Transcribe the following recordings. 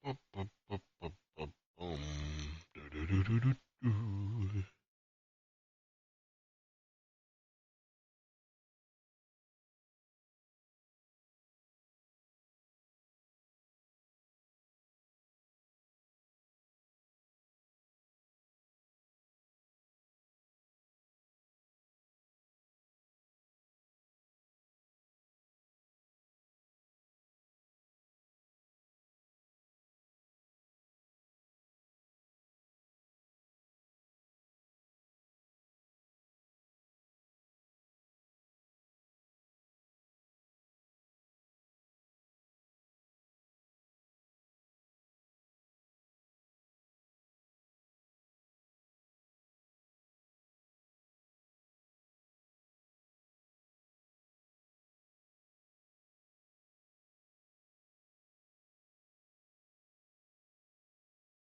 Bum, bum, bum, bum, bum, bum. Do, do, do, do, do, do.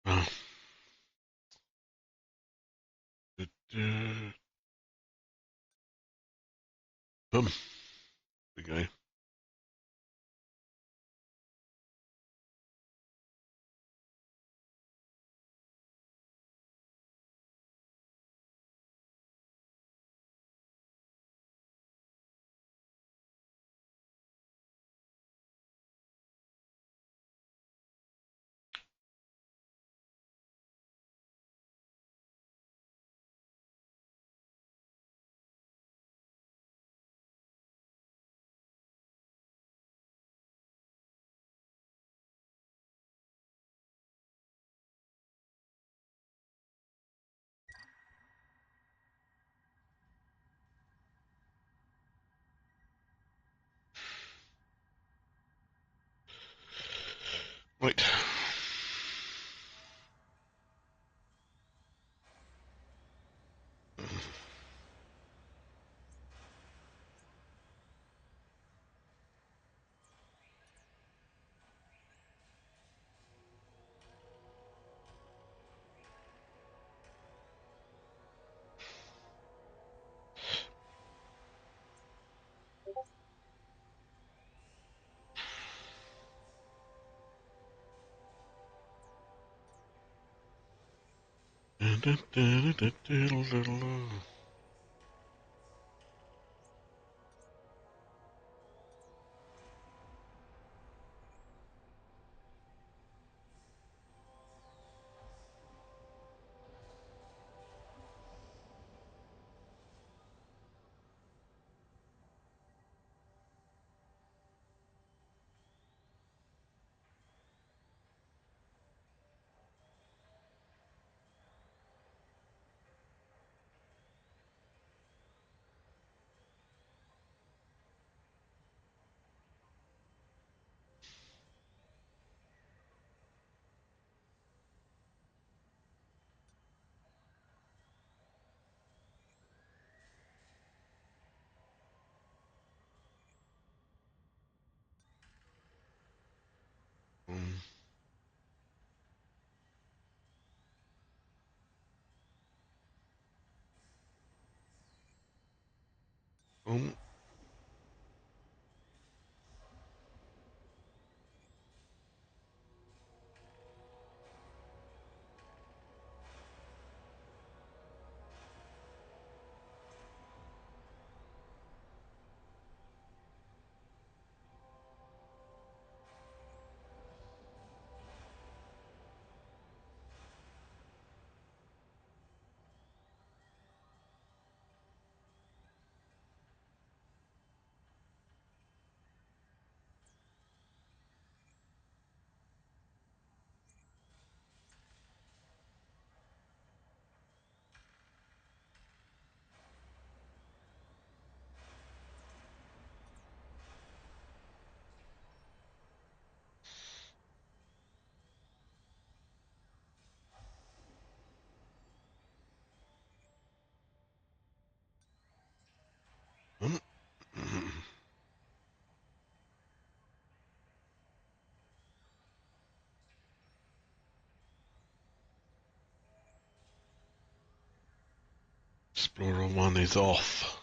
Ah, do, do. Boom. We go. Right. Boom. Boom. Boom. Explorer 1 is off.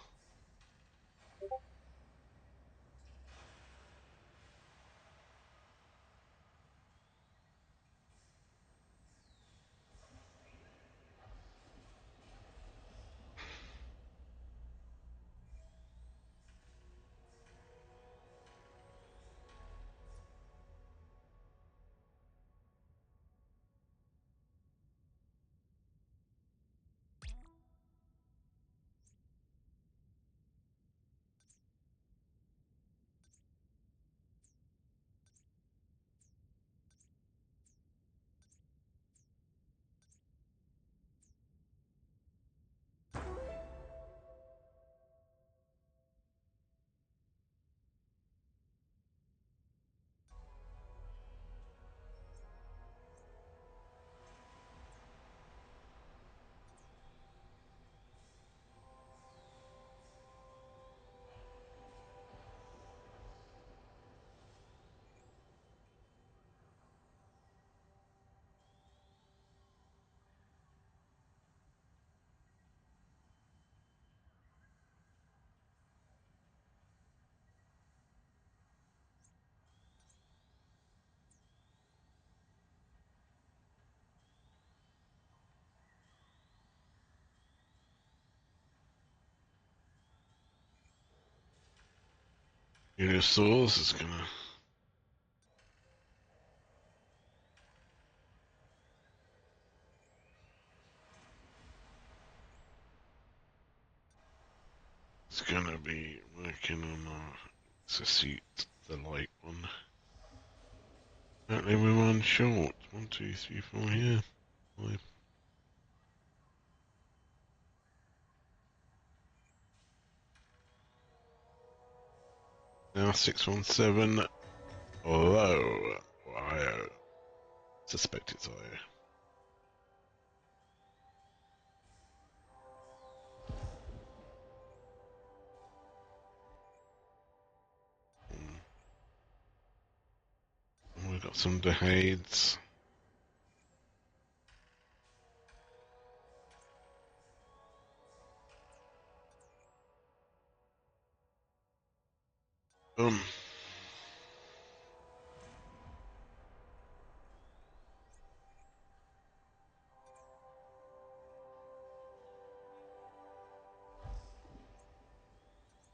Uniosaurus is gonna. It's gonna be working on it's a seat, the light one. Apparently we're one short. 1, 2, 3, 4 here. 5. Now 617. Hello, Ohio. Suspect it's Ohio. We've got some Dehades. Um,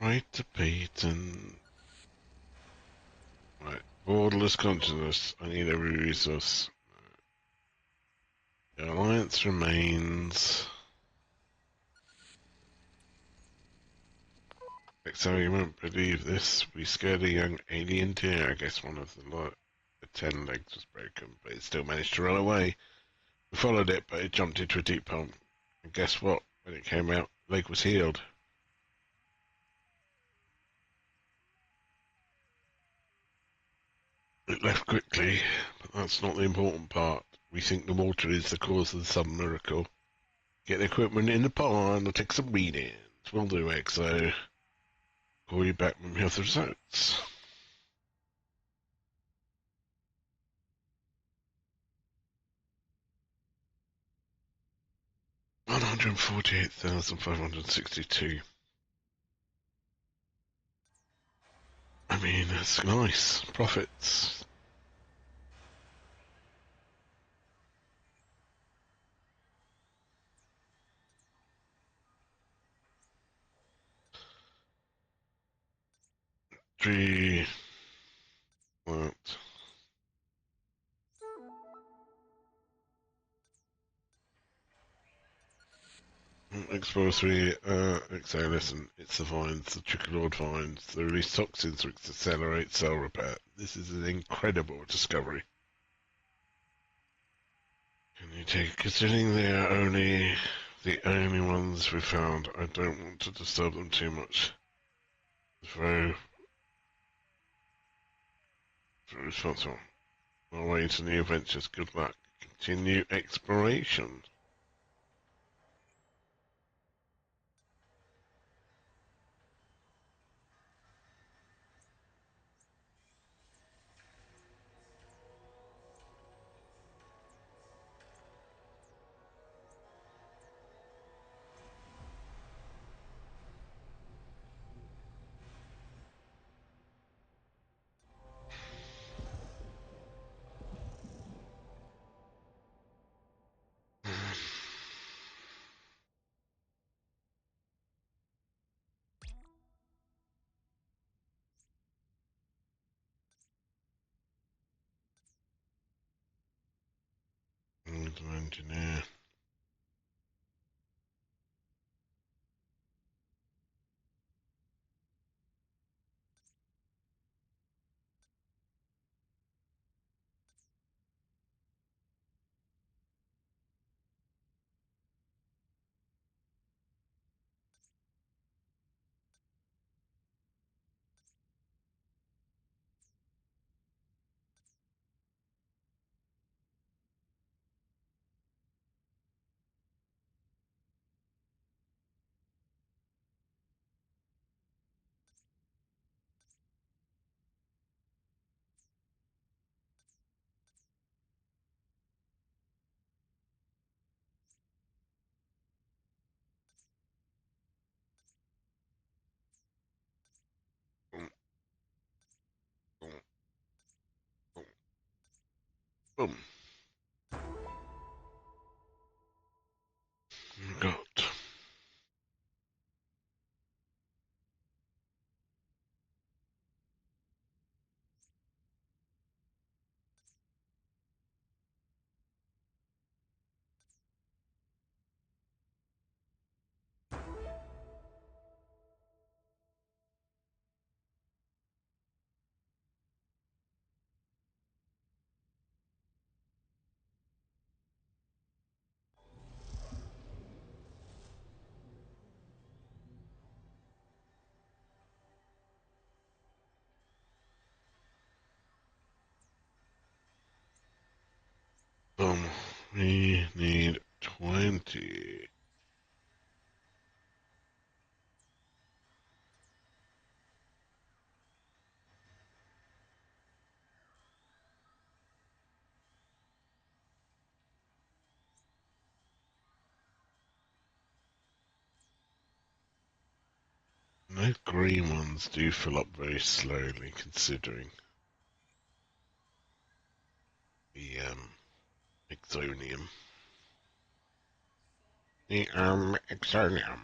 right to Peyton. Right, borderless consciousness. I need every resource. The alliance remains. So you won't believe this. We scared a young alien deer. I guess one of the 10 legs was broken, but it still managed to run away. We followed it, but it jumped into a deep pond. And guess what? When it came out, the leg was healed. It left quickly, but that's not the important part. We think the water is the cause of the sudden miracle. Get the equipment in the pond and take some readings. We'll do, Exo. Call you back when we have the results. 148,562. I mean, that's nice. Profits. Three. What? Explore 3, XO, listen, it's the vines, the Tricolord vines. They release toxins which accelerate cell repair. This is an incredible discovery. Can you take, considering they are the only ones we found, I don't want to disturb them too much. It's very responsible. Our way to new adventures, good luck. Continue exploration. Engineer. Boom, boom, boom, boom. Got We need 20. Those green ones do fill up very slowly, considering the exonium. The exonium.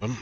Um,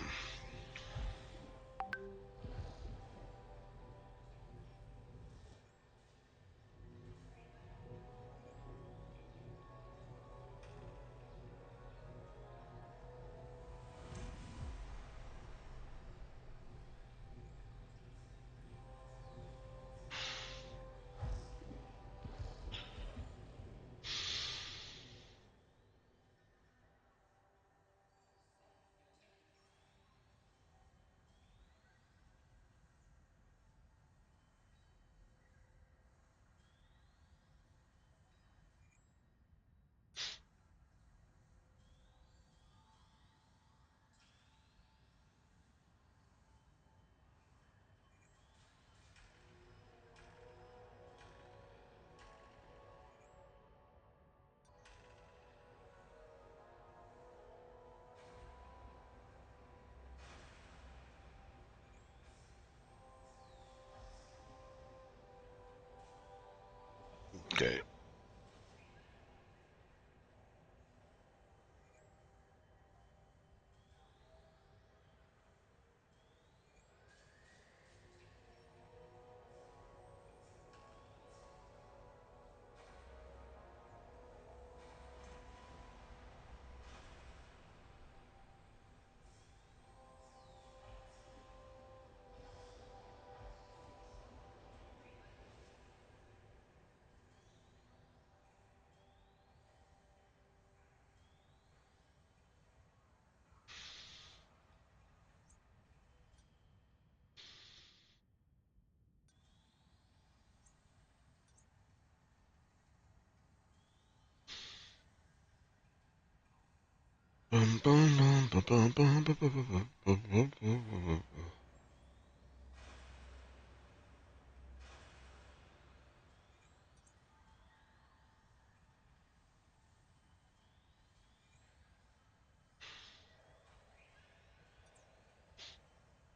okay.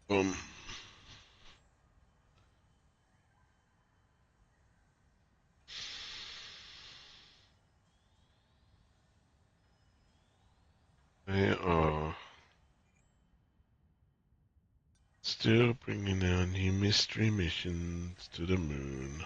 Um, they are still bringing out new mystery missions to the moon.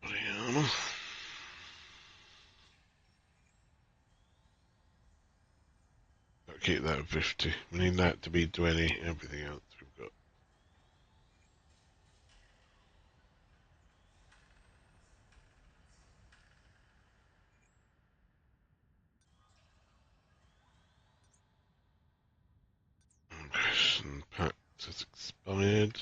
Brianna. I'll keep that at 50. We need that to be 20, everything else we've got. Expansion pack has expired.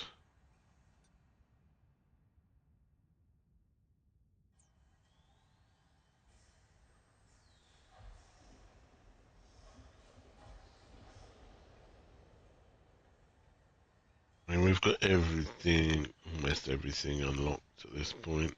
And we've got everything, almost everything unlocked at this point.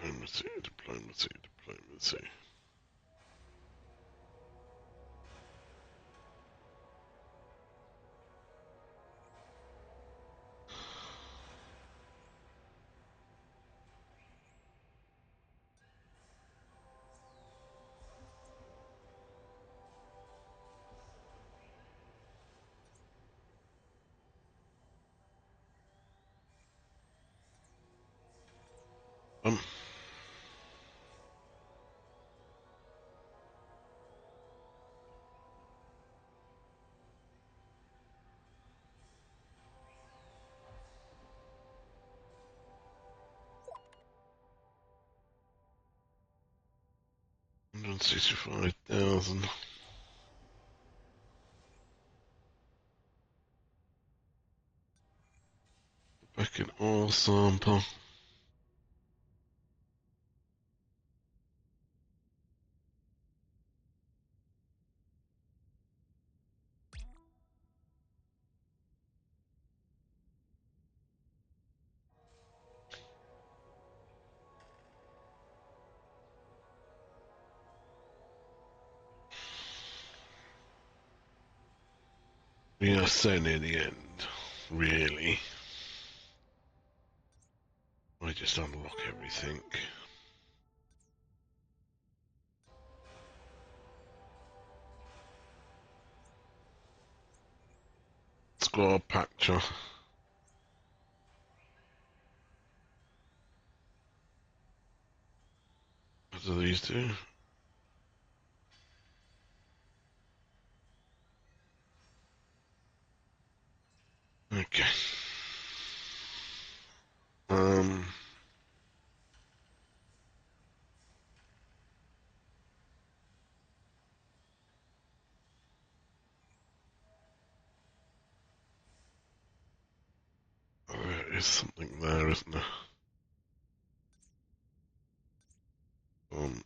Diplomacy, diplomacy, diplomacy. Um, 165,000. Back in oil sample. We are so near the end, really. I just unlock everything. Squad patcher. What do these do? Okay. Um. There is something there, isn't there? Um.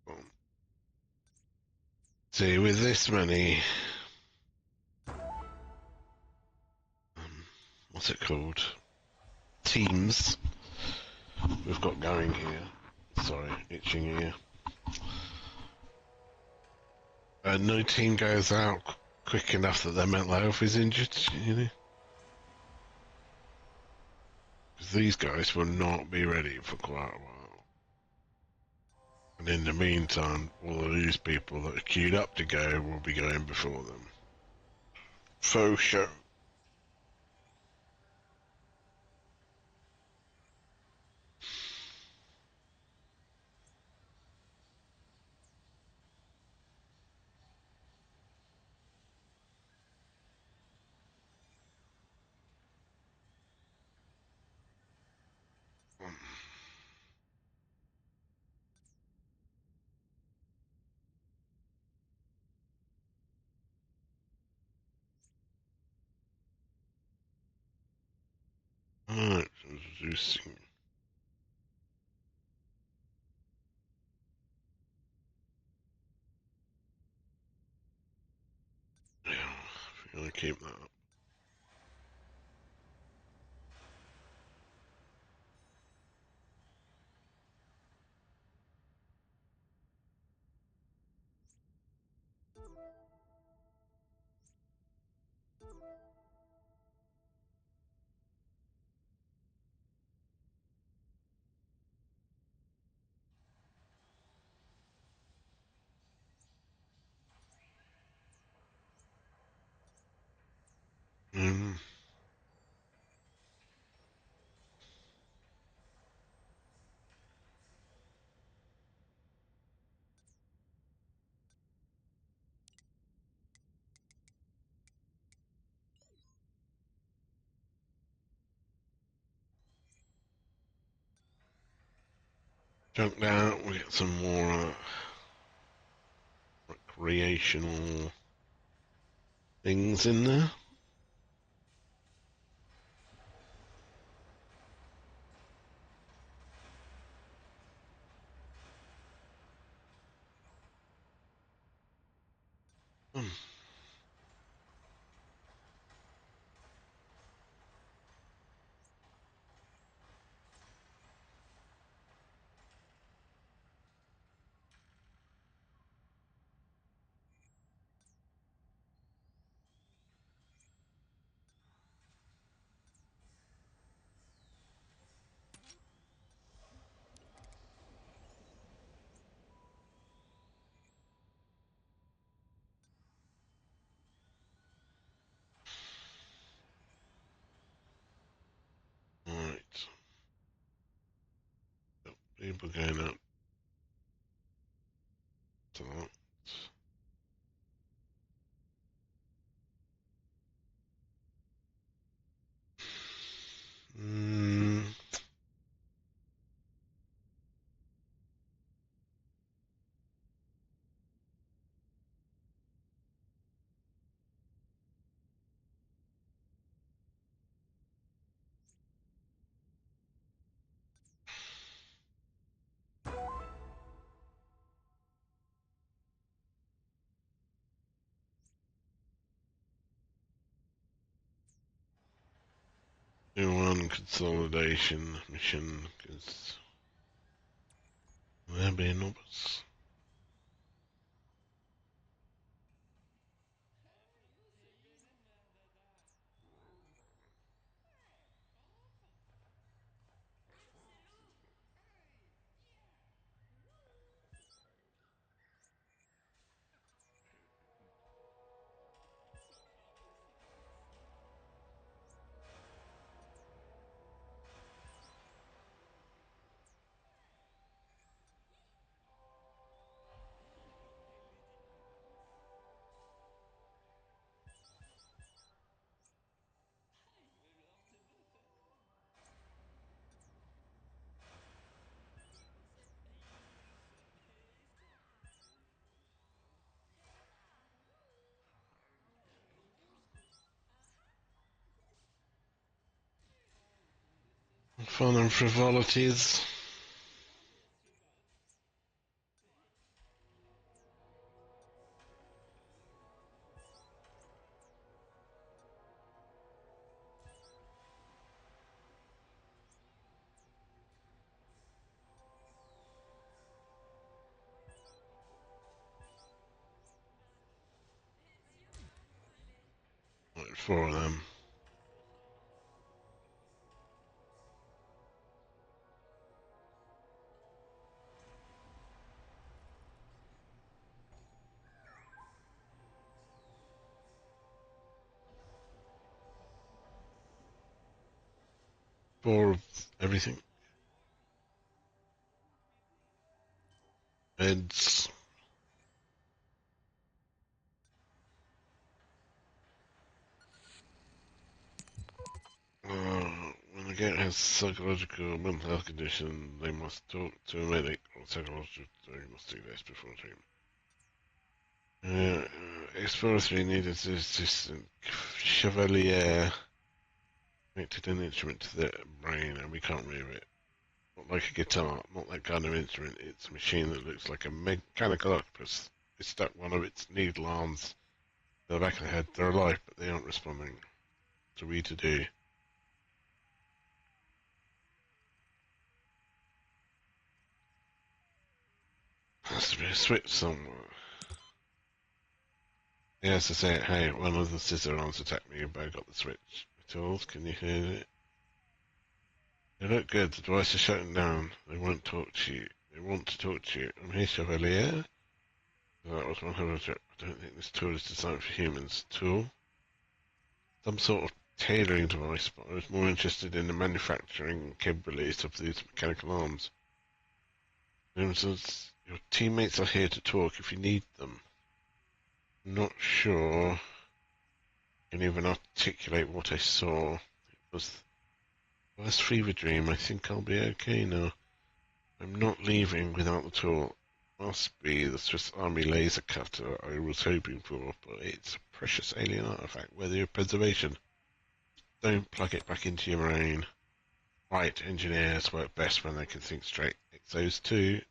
um. See, with this many, what's it called? Teams we've got going here. Sorry, itching ear. No team goes out quick enough that their mental health is injured, you know? Because these guys will not be ready for quite a while. And in the meantime, all of these people that are queued up to go will be going before them. Faux show. Alright, introducing. Yeah, if you're gonna keep that up. Junk out, we get some more recreational things in there. Hmm. Right. People going up to that. Mm, do one consolidation mission because there be numbers. Fun and frivolities. Like 4 of them. Four of everything. Beds. When a gate has psychological or mental health condition, they must talk to a medic or psychologist. They must do this before treatment. Exploratory need assistant Chevalier connected an instrument to the brain and we can't move it. Not like a guitar, not that kind of instrument. It's a machine that looks like a mechanical octopus. It's stuck one of its needle arms to the back of the head. They're alive, but they aren't responding. So we to do. Has to be a switch somewhere. He has to say, hey, one of the scissor arms attacked me, but I got the switch. Tools, can you hear it? They look good. The device is shutting down. They won't talk to you. They want to talk to you. I'm here, Chevalier. That was 100. I don't think this tool is designed for humans. Tool? Some sort of tailoring device, but I was more interested in the manufacturing capabilities of these mechanical arms. For instance, your teammates are here to talk if you need them. I'm not sure I can even articulate what I saw. It was the worst fever dream. I think I'll be okay now. I'm not leaving without the tool. Must be the Swiss Army laser cutter I was hoping for, but it's a precious alien artifact worthy of preservation. Don't plug it back into your brain. Right, engineers work best when they can think straight. Exos too.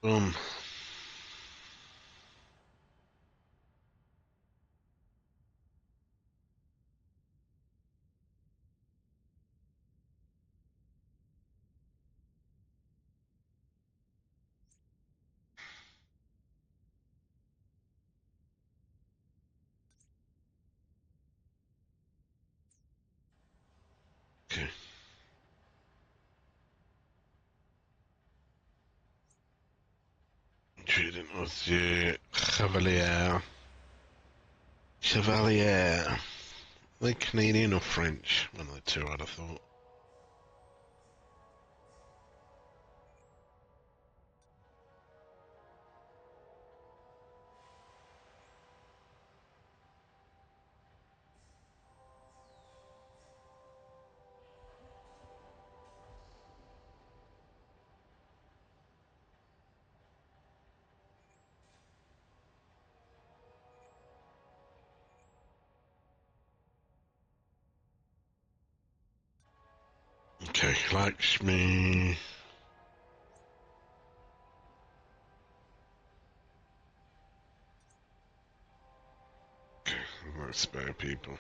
Boom. Okay. Treating with you, Chevalier. Chevalier. Are they Canadian or French? One of the two, I'd have thought. Okay, Lakshmi. Okay, let's spare people.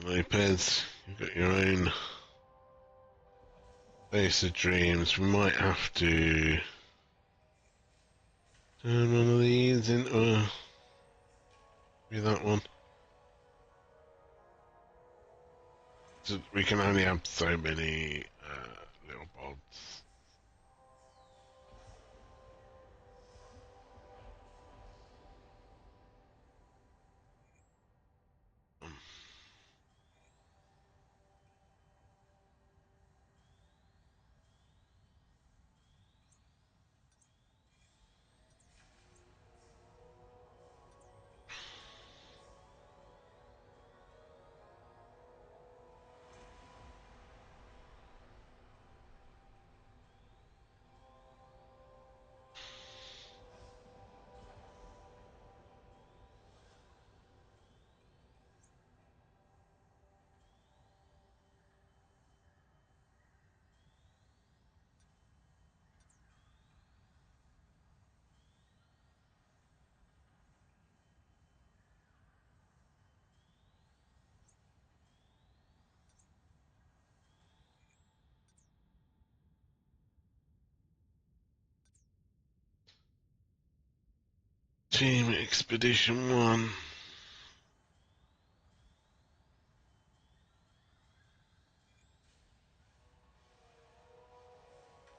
Lopez, you've got your own base of dreams. We might have to turn one of these into maybe that one. So we can only have so many little pods. Team Expedition 1.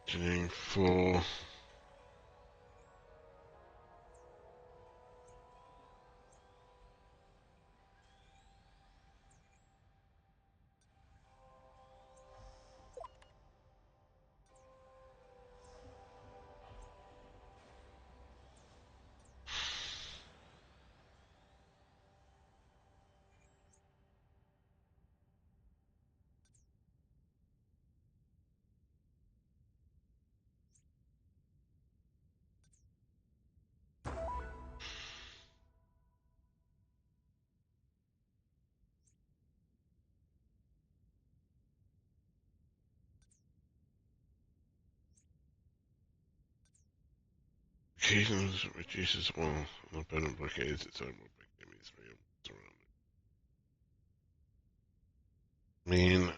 Team 4. Occasions reduces well, an opponent blockades its own weapon enemies around it. I mean,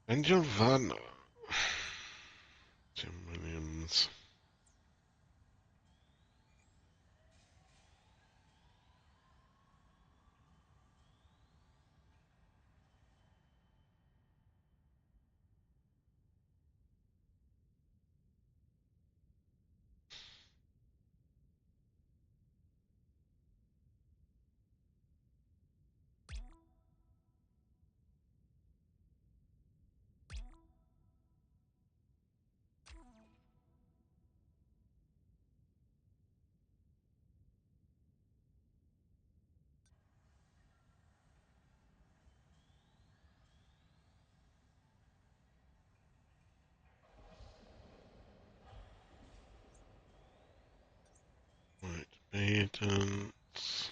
And Giovanna. 10 millions. Right, maintenance.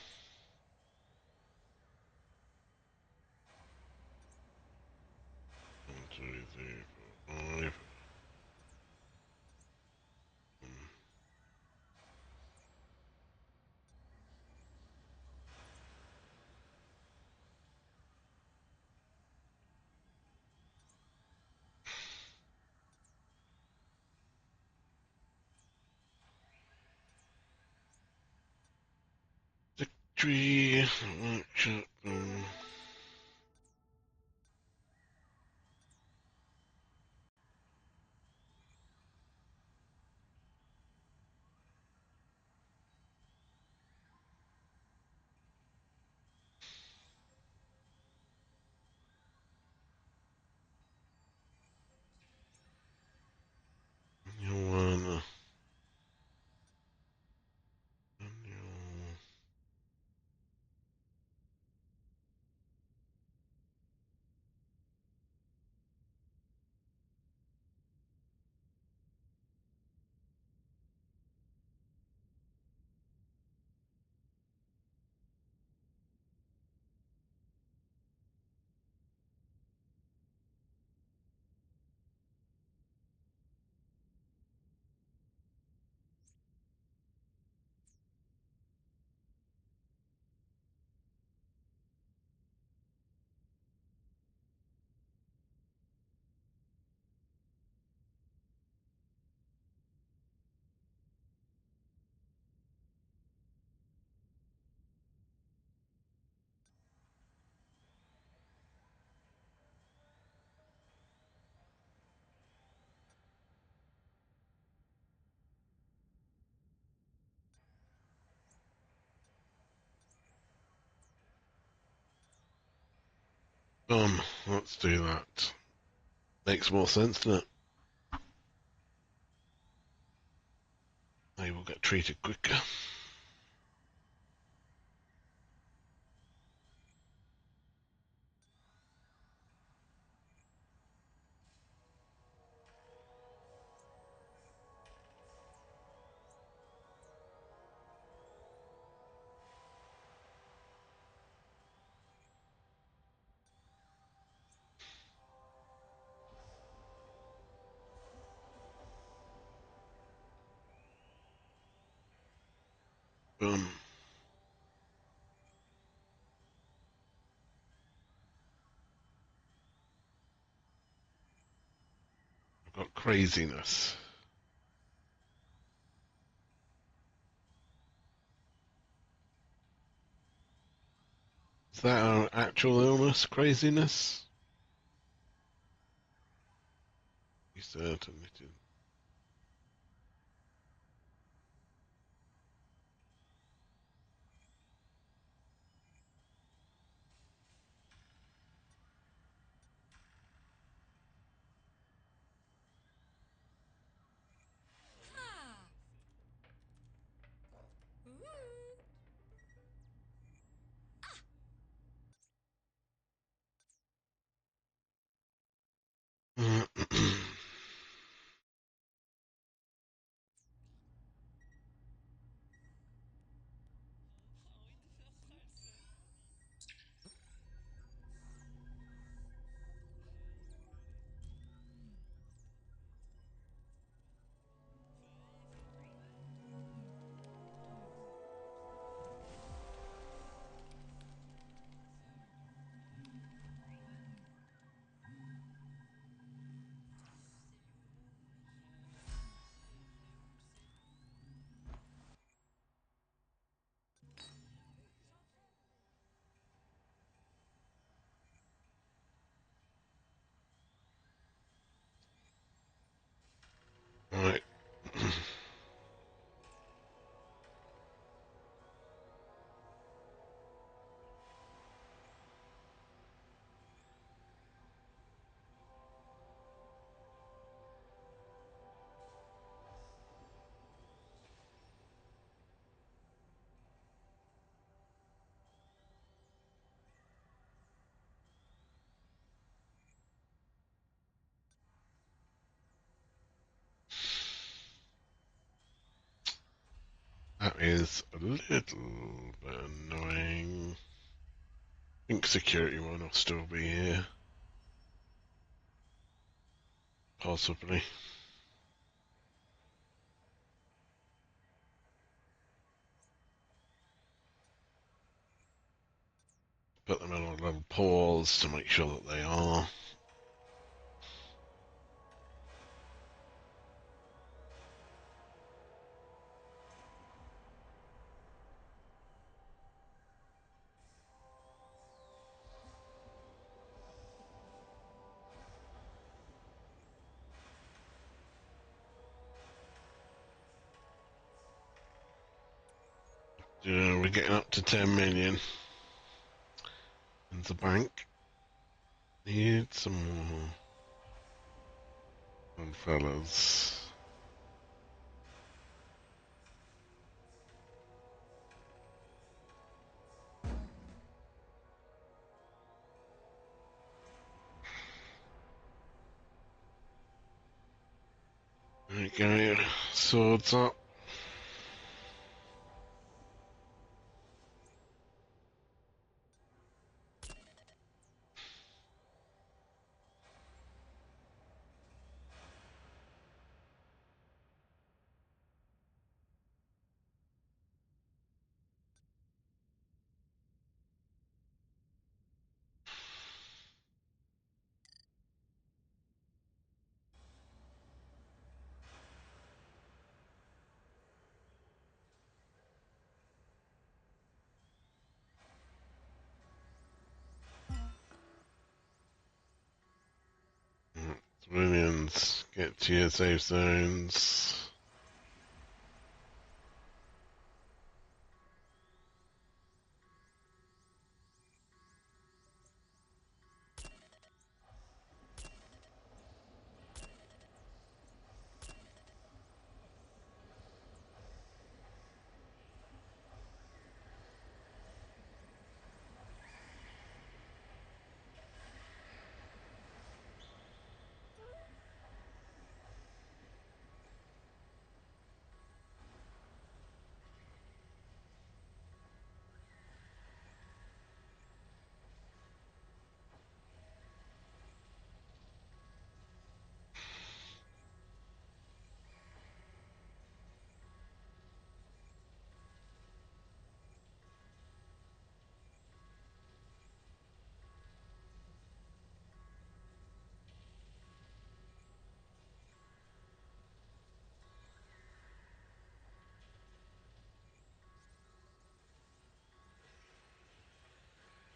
1, 2, 3, 4, 5. Victory. Workshop. New one. New. Let's do that. Makes more sense, doesn't it? They will get treated quicker. Boom. I've got craziness. Is that an actual illness? Craziness? Be certain it is. that is a little bit annoying. I think security one will still be here. Possibly. Put them in a little pause to make sure that they are. Yeah, we're getting up to 10 million in the bank. Need some more fellas. There we go, swords up. Civilians, get to your safe zones.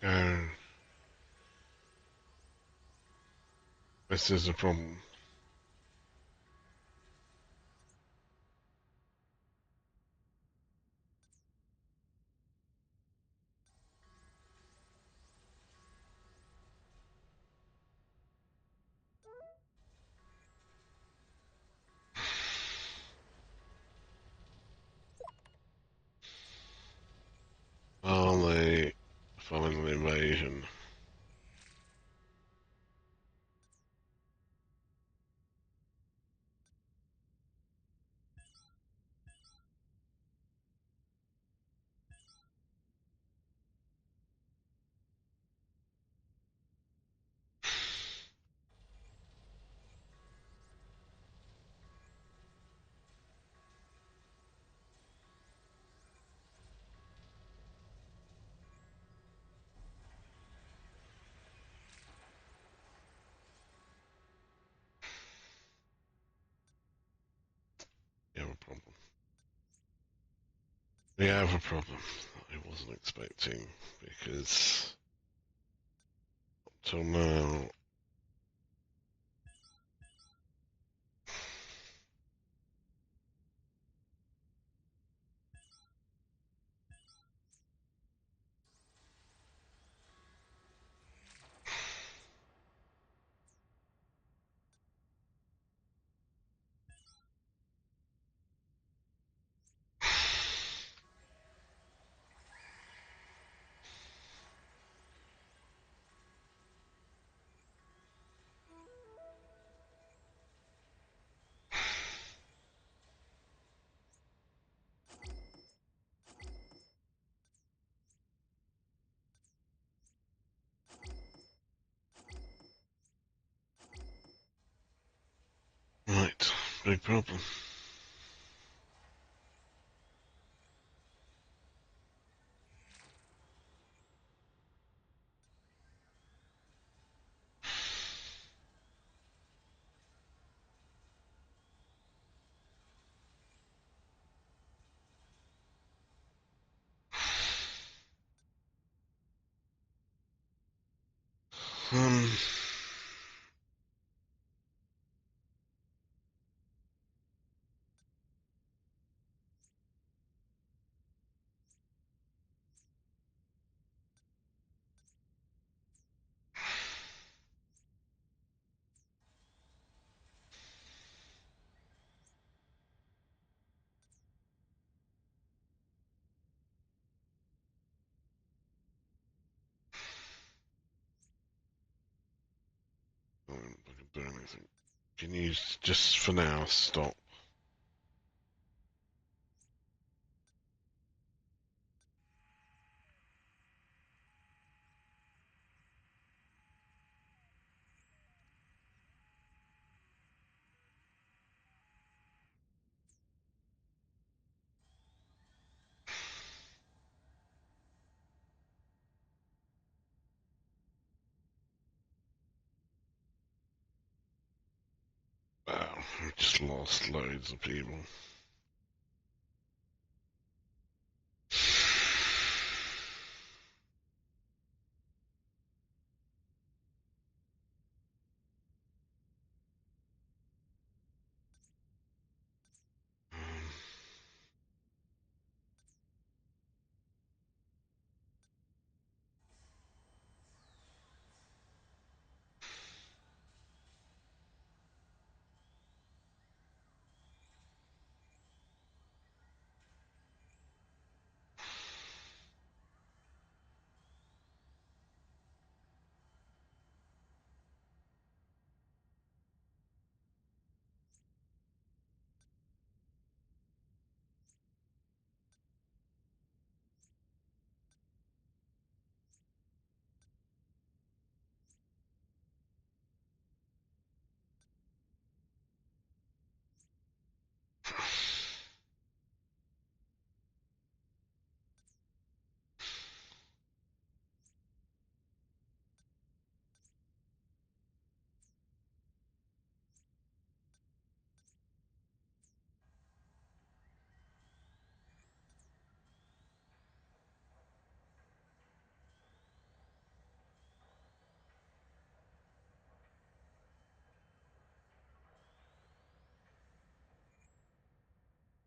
Go. This is a problem. Are they following the invasion? You have a problem. We have a problem that I wasn't expecting because up till now No problem. Um, I don't think I can do anything. Can you just for now stop? Wow, I just lost loads of people.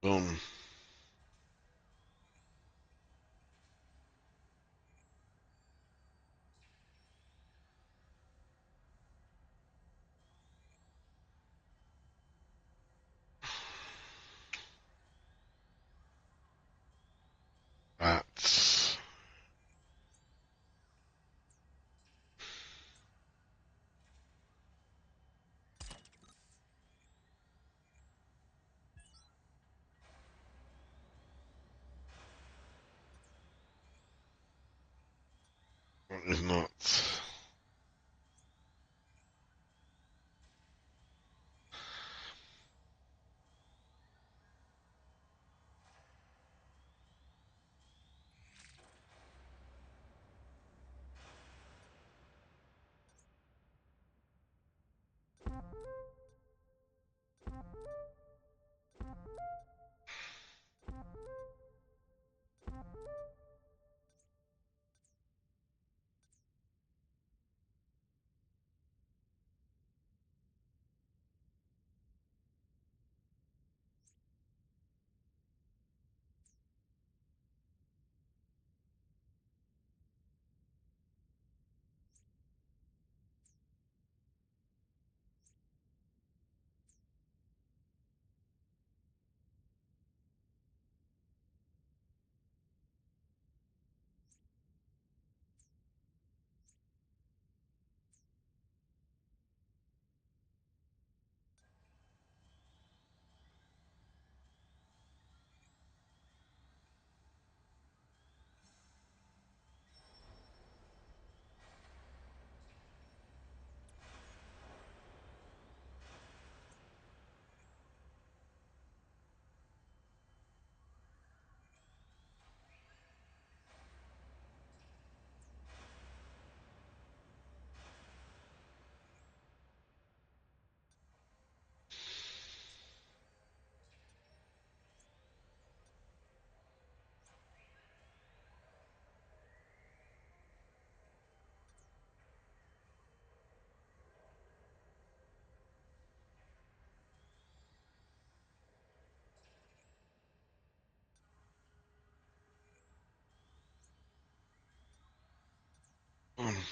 Boom. That's on.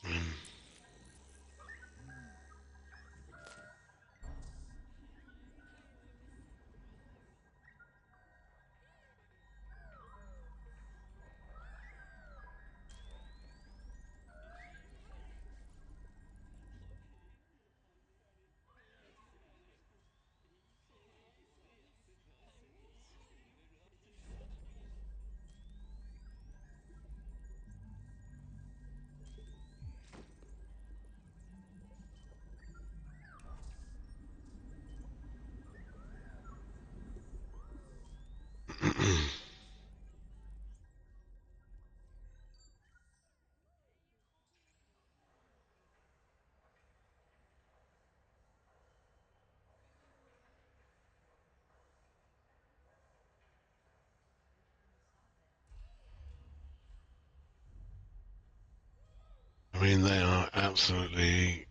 Mm. I mean, they are absolutely,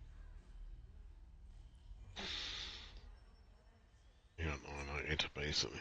you don't know, like it basically.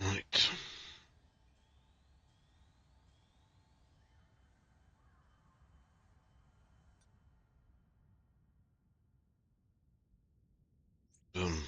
Right. Boom.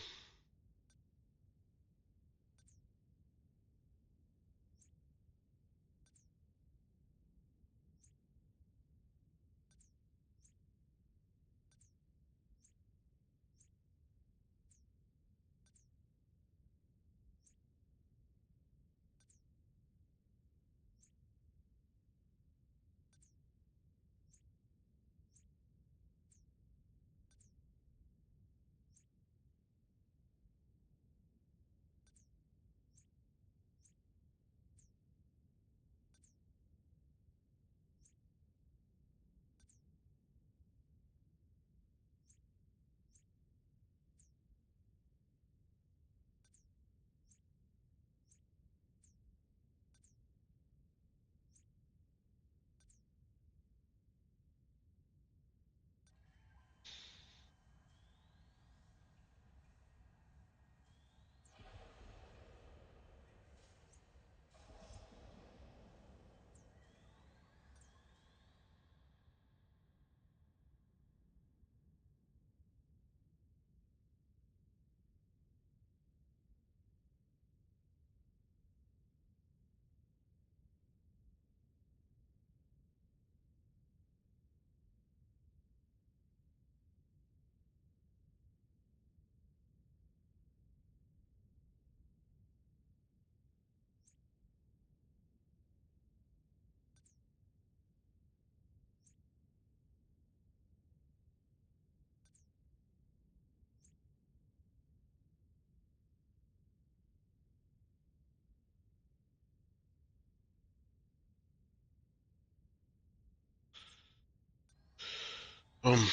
Um,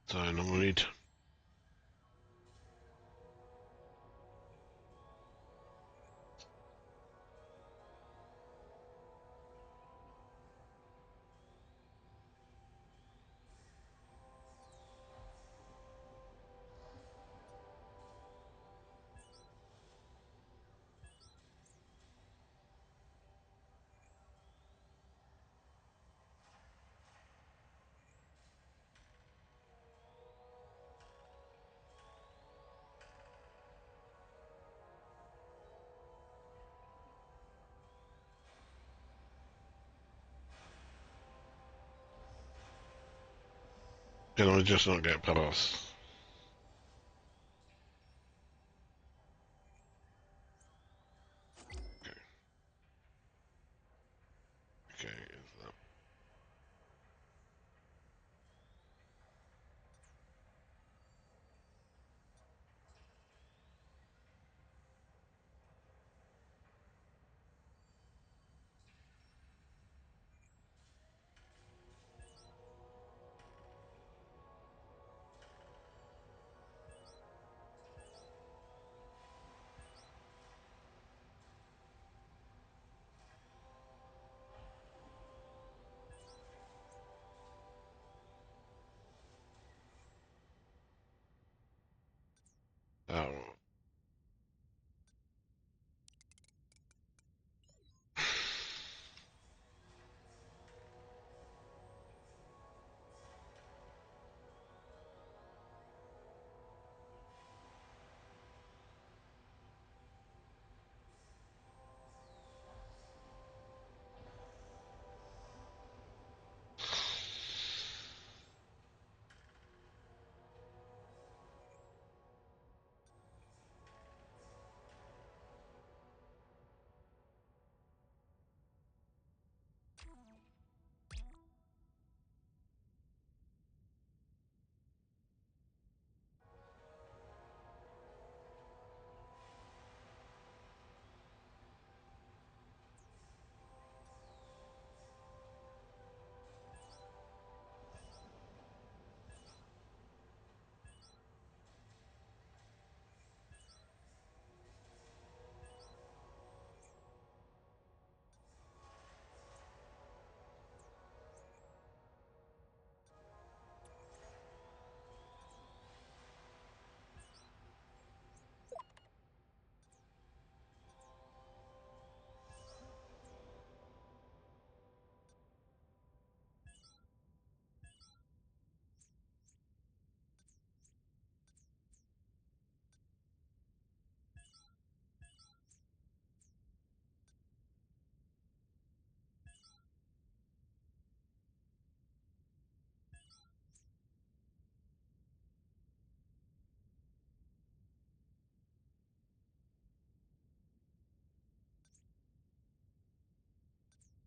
Dynamite. Can I just not get past? Okay, okay, is that... Oh.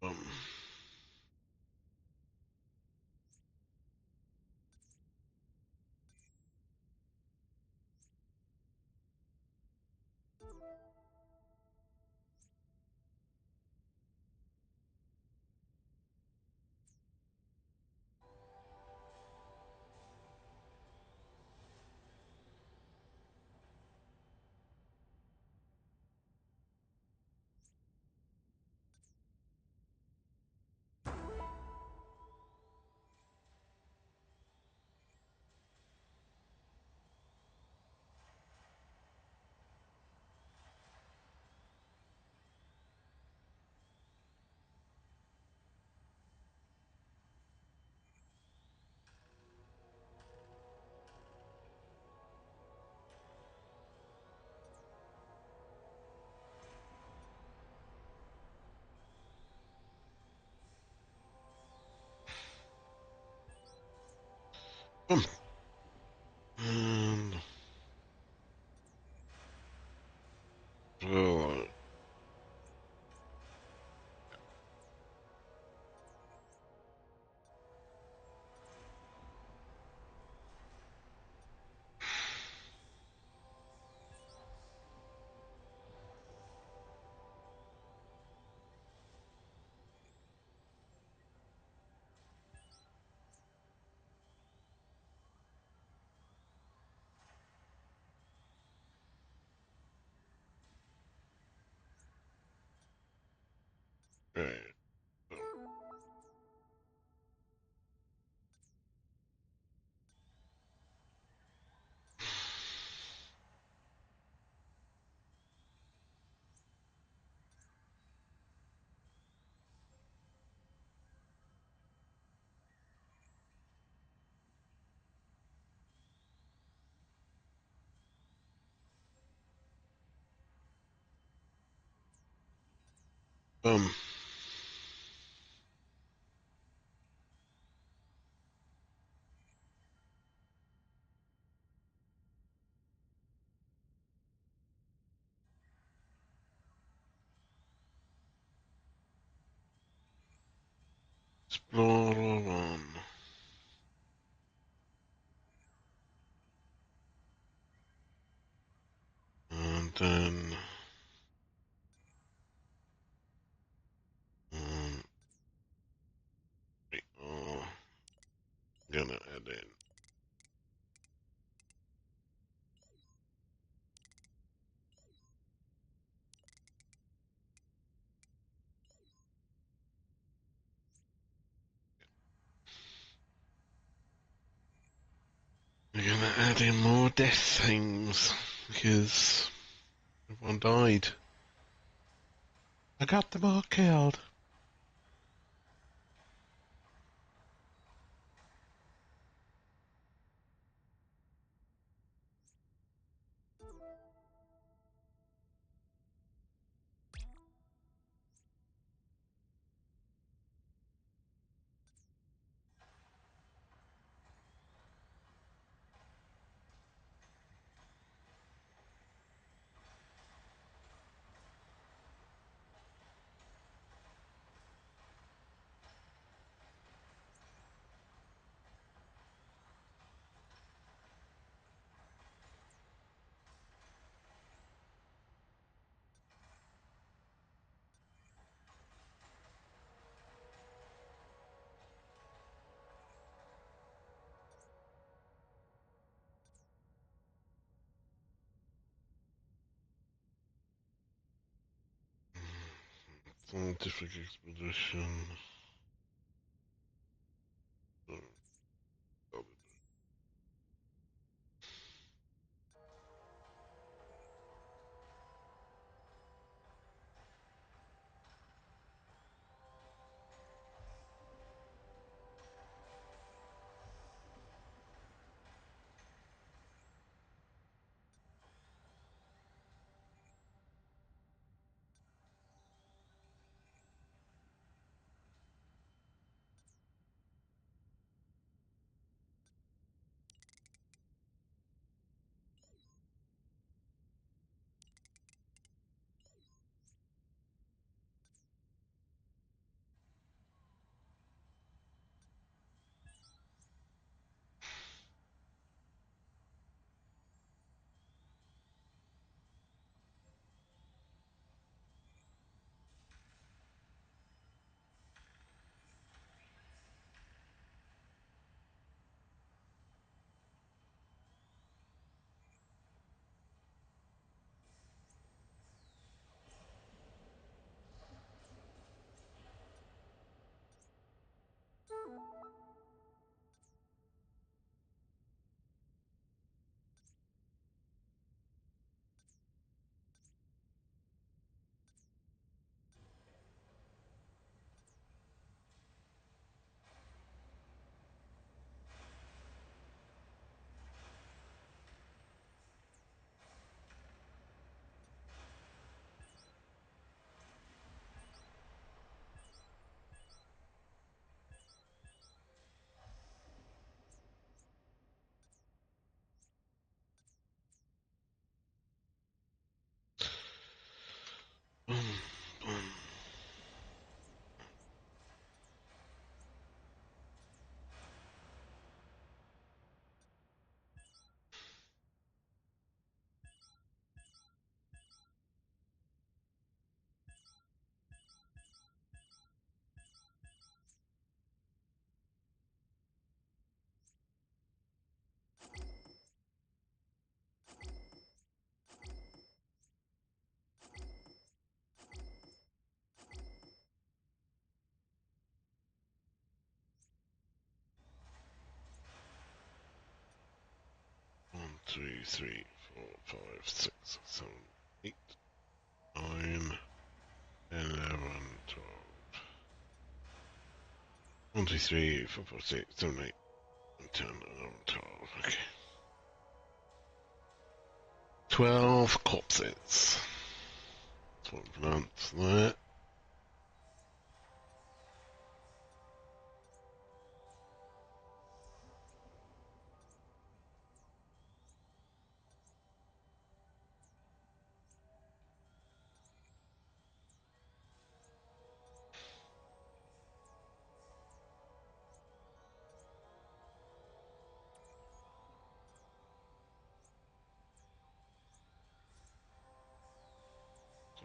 Um, um, and, well, Right. Boom. Explore one. And then um, we are gonna add in. We're gonna add in more death themes because everyone died. I got them all killed. Scientific expedition. Boom, boom. 2, 3, 4, 5, 6, 7, 8, 9, 11, 12. 1, 2, 3, 4, 5, 6, 7, 8, 10, 11, 12. Okay. 12 corpses. That's what I pronounce that.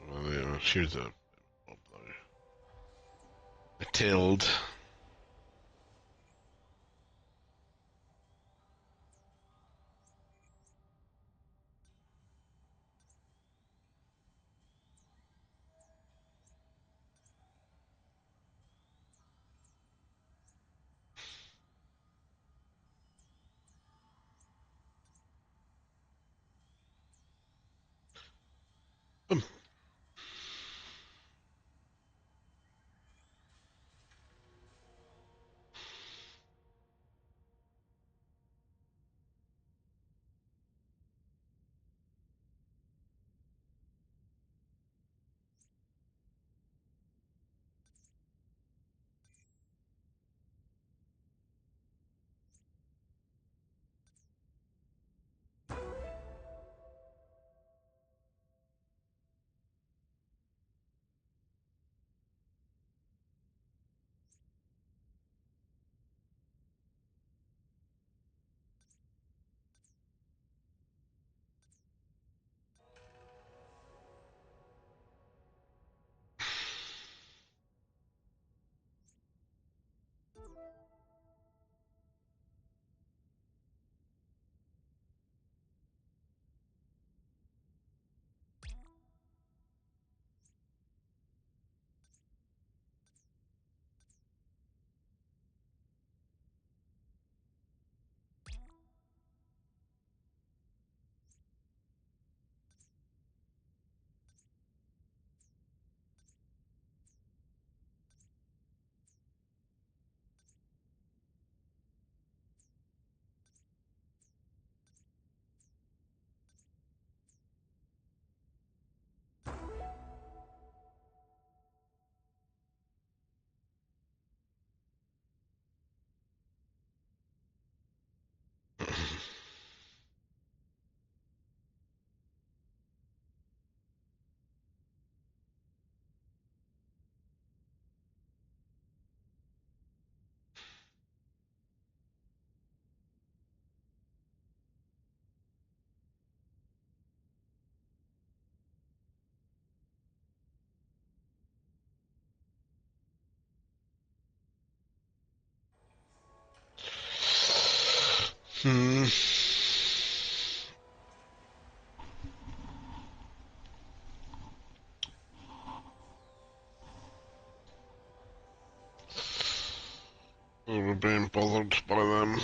Well, yeah, here's a tilde. Um, hmm. We're being bothered by them.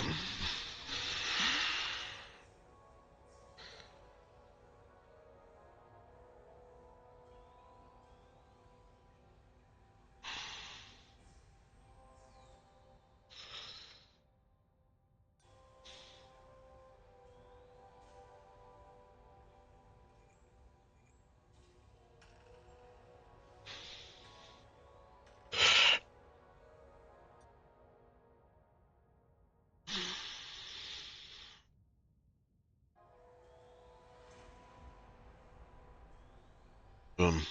Um,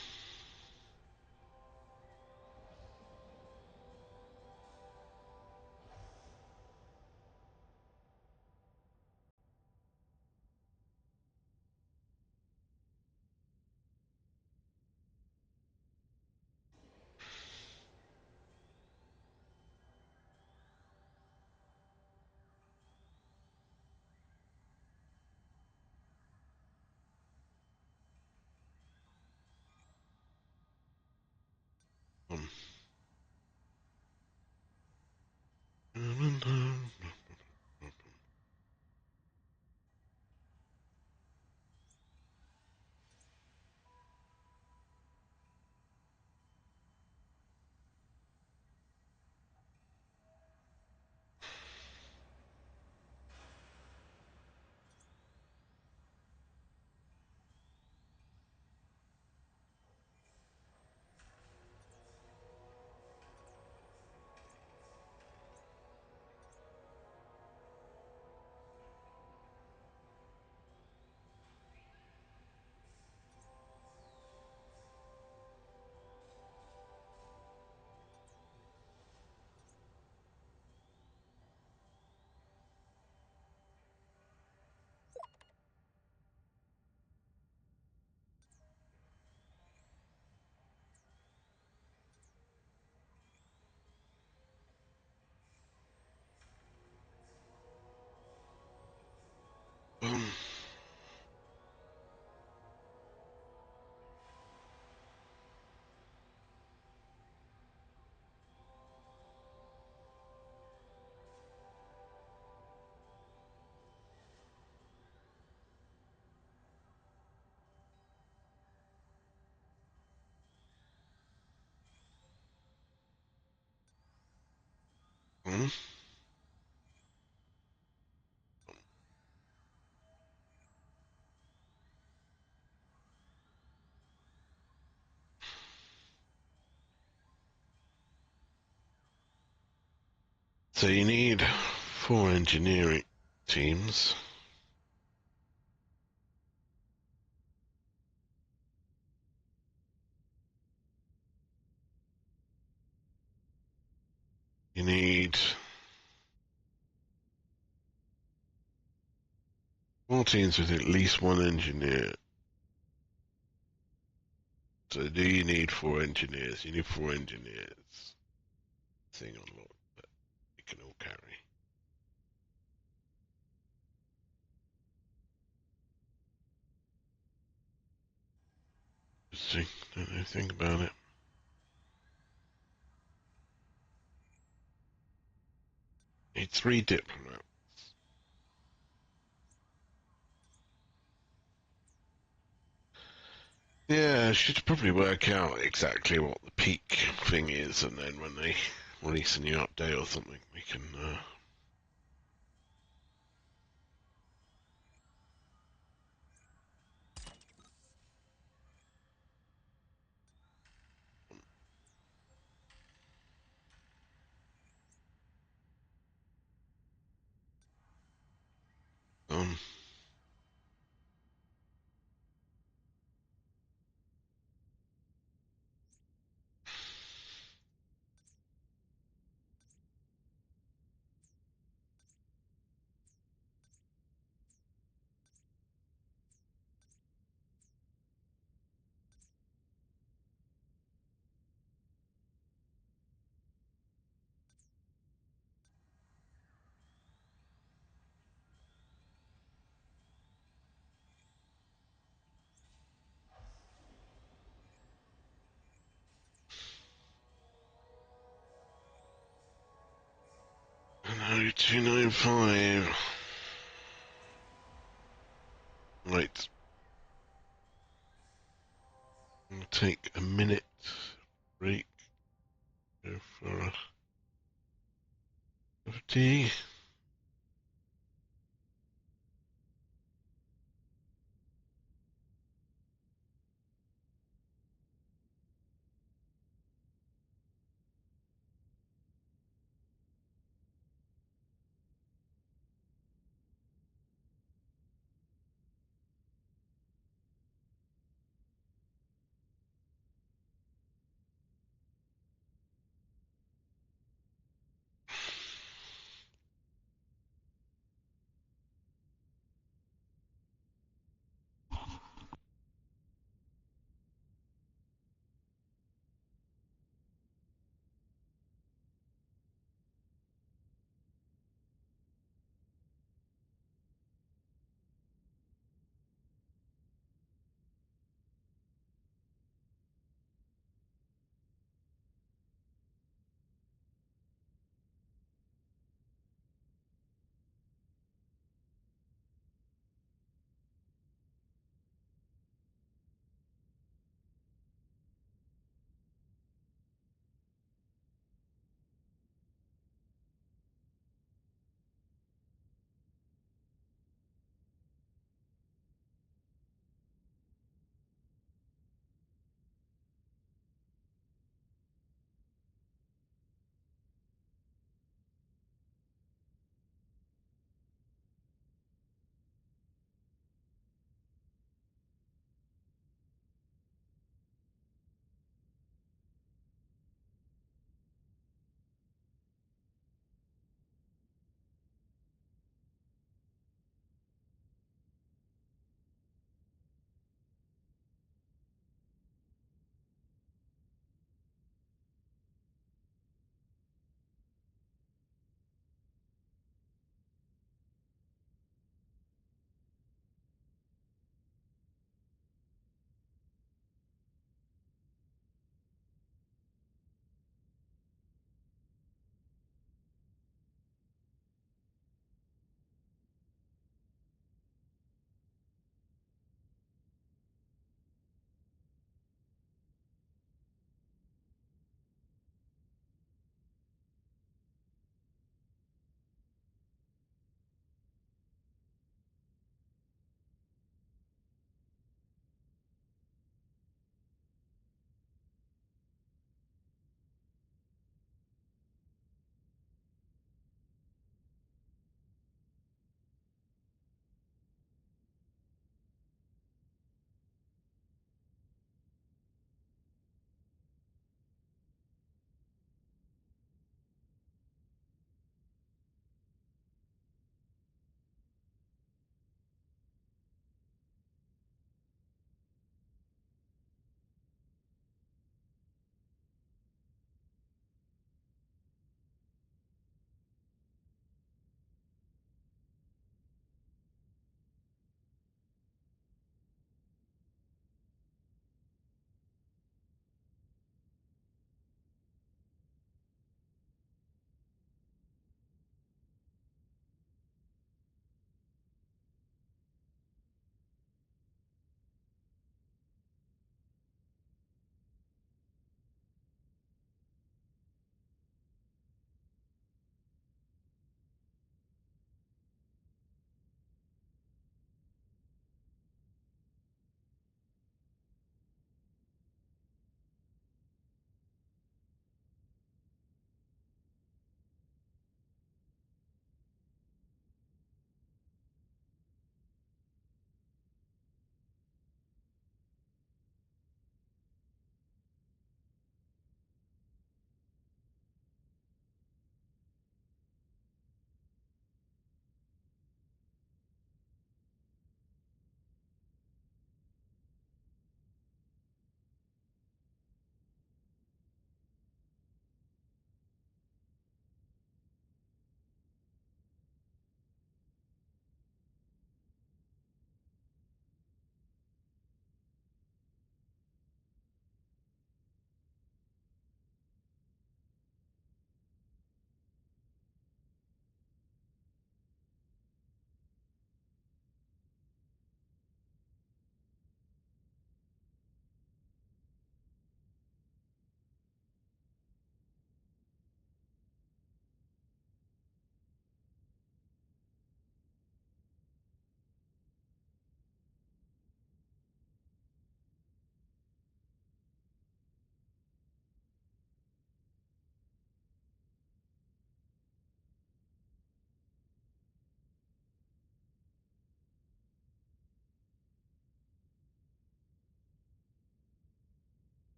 So you need 4 engineering teams. You need 4 teams with at least 1 engineer. So do you need 4 engineers? You need 4 engineers. Thing on lot that you can all carry. Interesting. Don't know, think about it. Need 3 diplomats. Yeah, I should probably work out exactly what the peak thing is, and then when they release a new update or something, we can. Um, no, 295. Right. We'll take a minute break. Go for a cup of tea.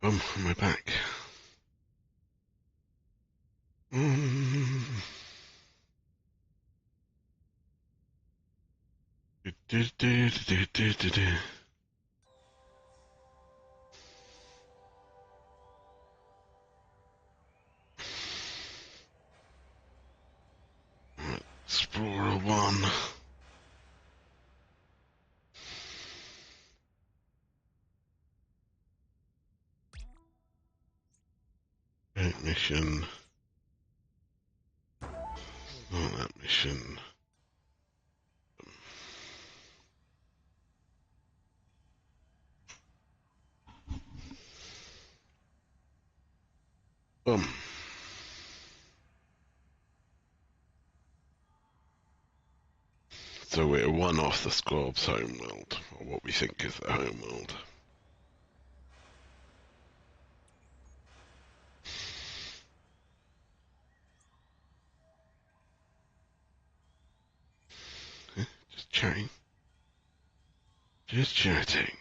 On my back. Mm. Do, do, do, do, do, do. Explorer 1. That mission. Not that mission. Boom. So we're one off the Squab's homeworld, or what we think is the homeworld. Just chatting. Just chatting.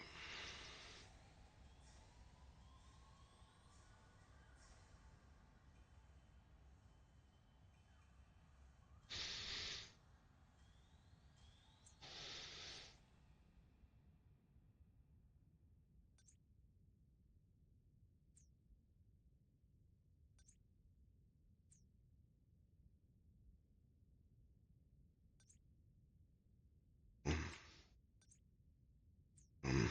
Mm. Mm.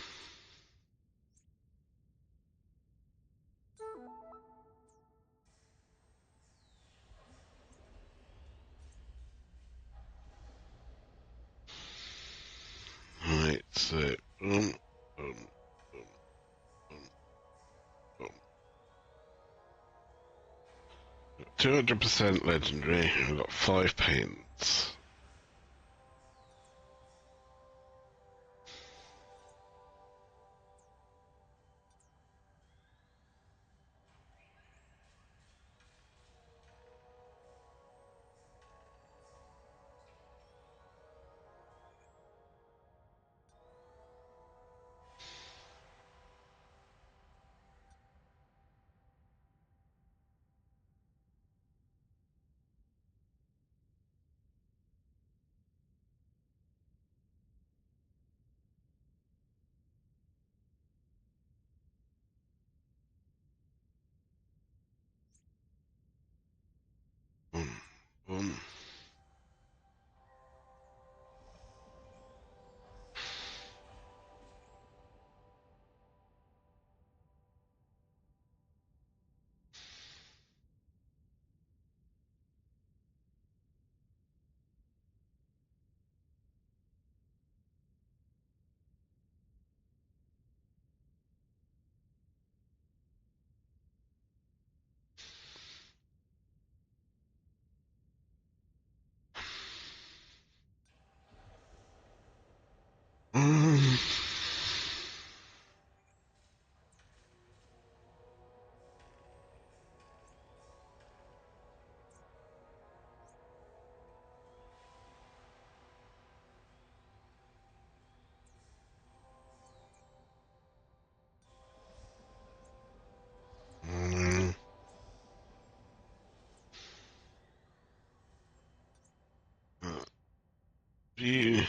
Right, so boom, boom, boom, boom, boom. 200% legendary. We've got 5 paints. Boom, boom. Mm. Mm. View.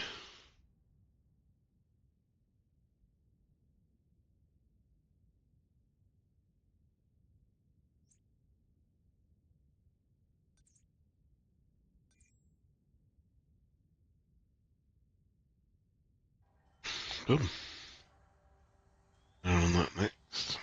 Boom. On that next.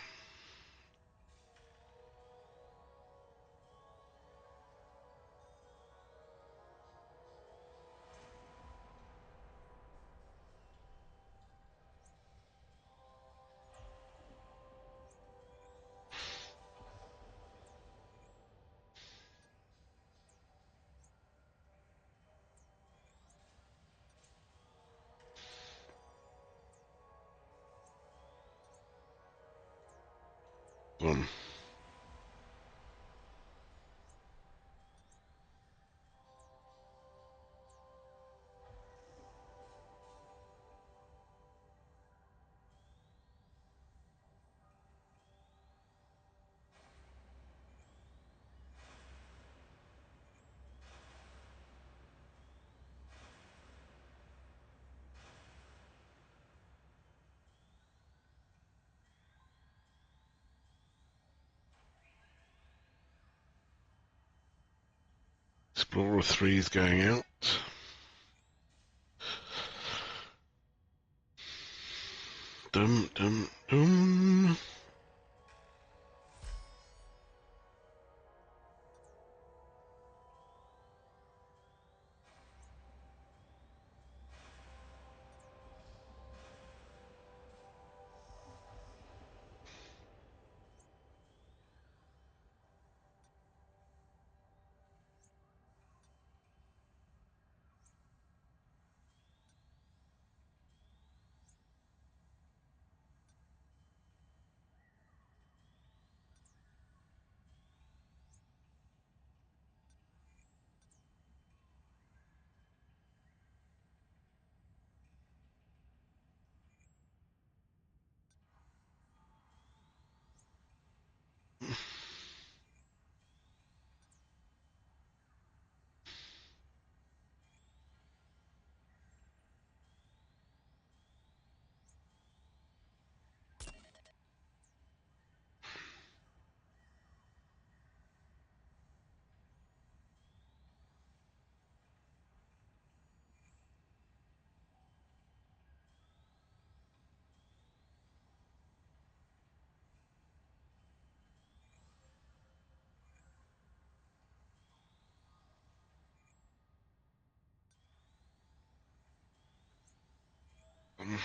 Boom. Explorer 3 is going out. Dum dum dum. Mm.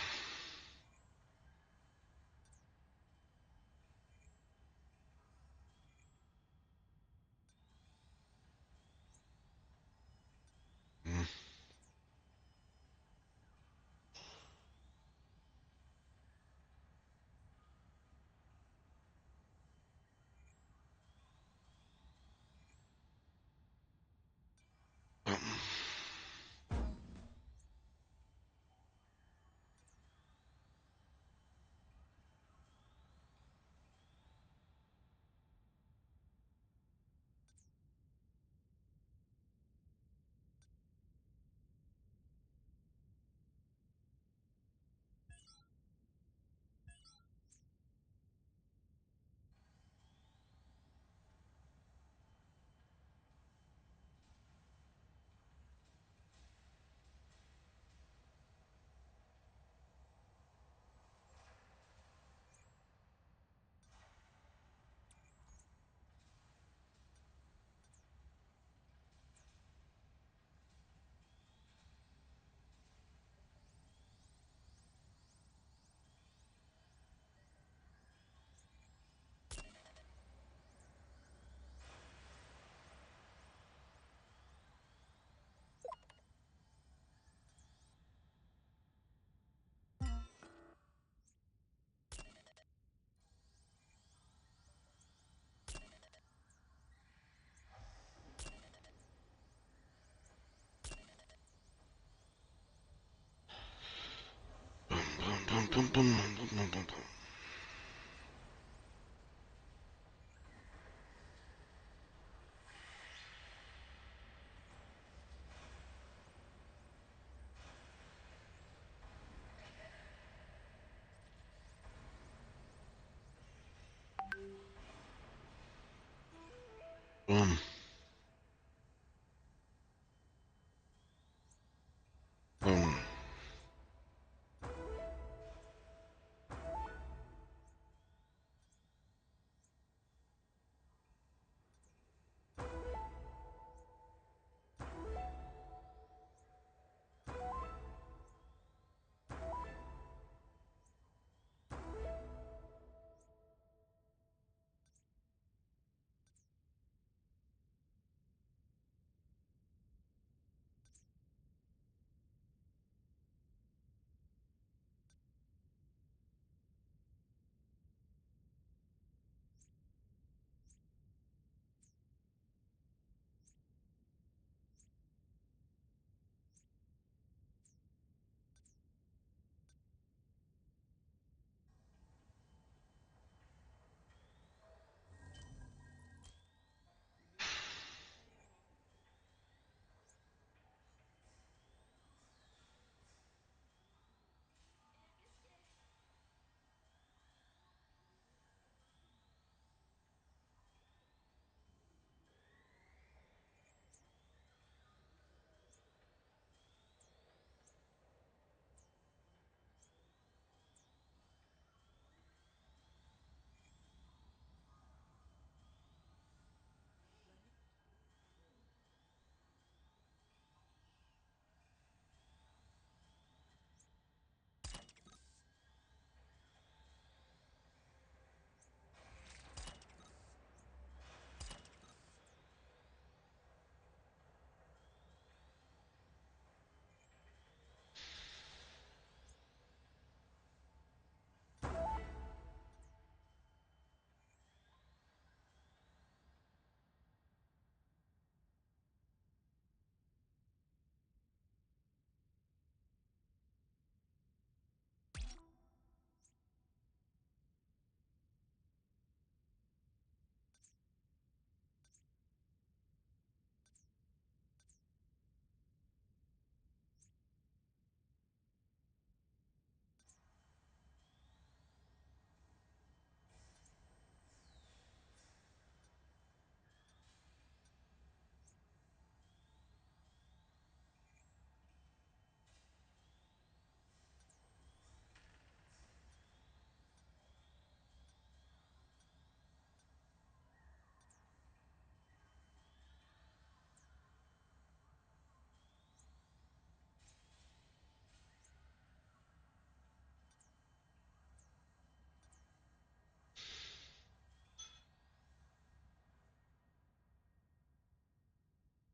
Mm.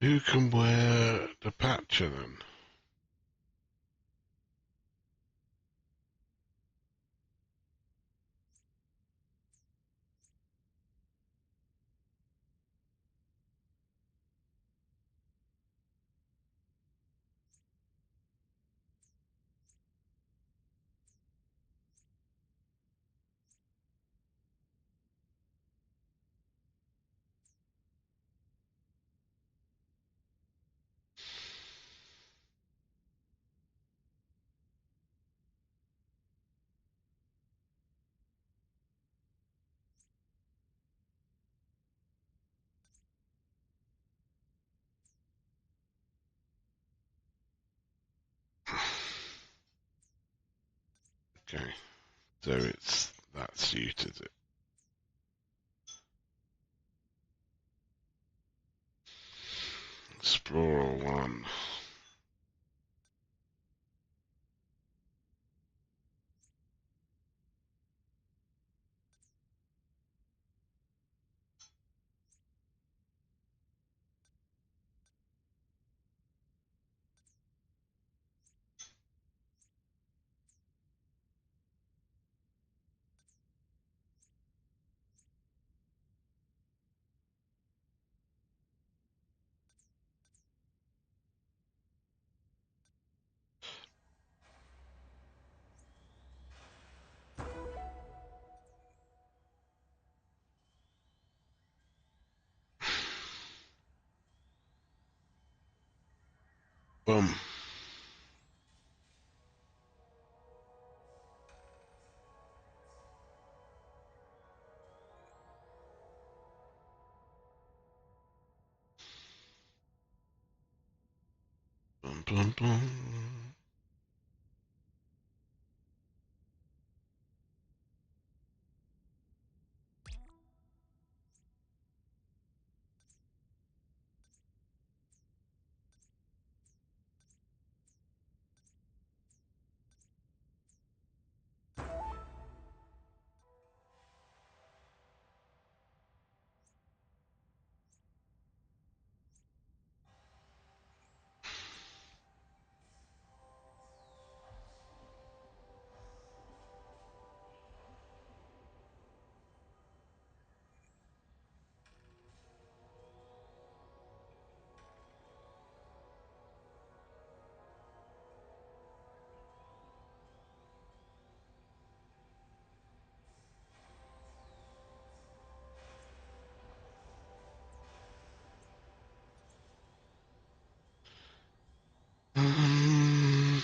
Who can wear the patcher then? Okay, so that's suited it. Explorer 1. Boom. Boom, boom, boom. Um,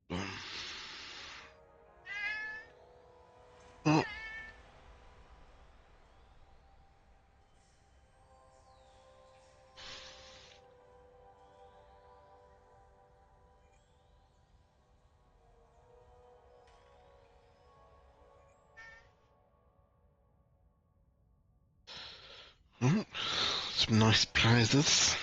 boom. Oh, oh, some nice prizes.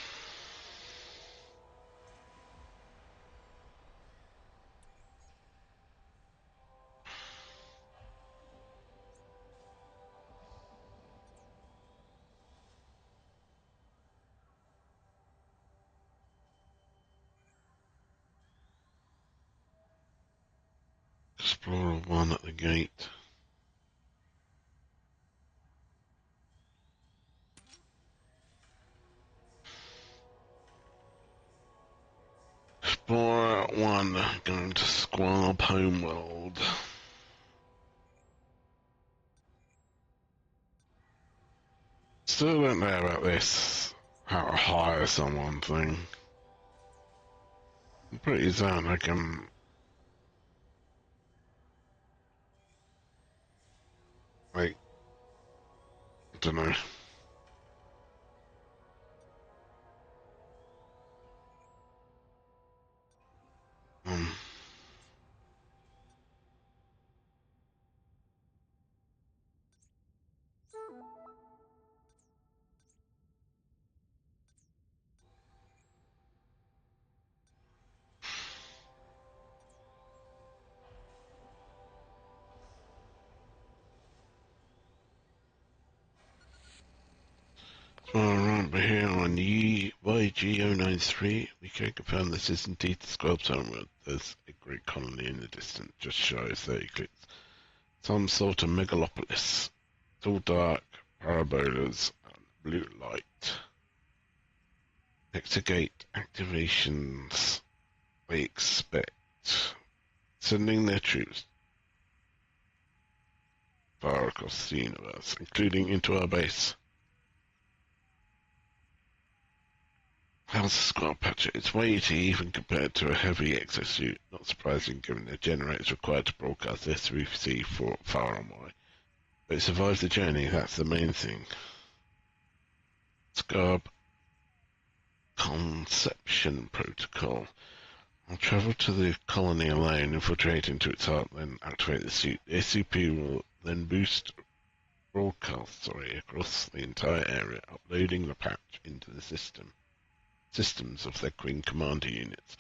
Explorer 1 at the gate. Explorer 1 going to Squab Homeworld. Still don't know about this how to hire someone thing. I'm pretty certain I can. Like, I don't know. Um, so remember here on YG093, we can confirm this is indeed the Squab's Homeworld. There's a great colony in the distance, just shy of 30 clicks. Some sort of megalopolis. It's all dark, parabolas, and blue light. Exogate activations they expect. Sending their troops far across the universe, including into our base. How's the squad patcher? It's weighty even compared to a heavy exosuit. Not surprising given the generators required to broadcast this we see for far and wide. But it survived the journey, that's the main thing. Scarb Conception Protocol. I'll travel to the colony alone, infiltrate into its heart, then activate the suit. The SCP will then boost broadcasts across the entire area, uploading the patch into the systems of their Queen Commander units.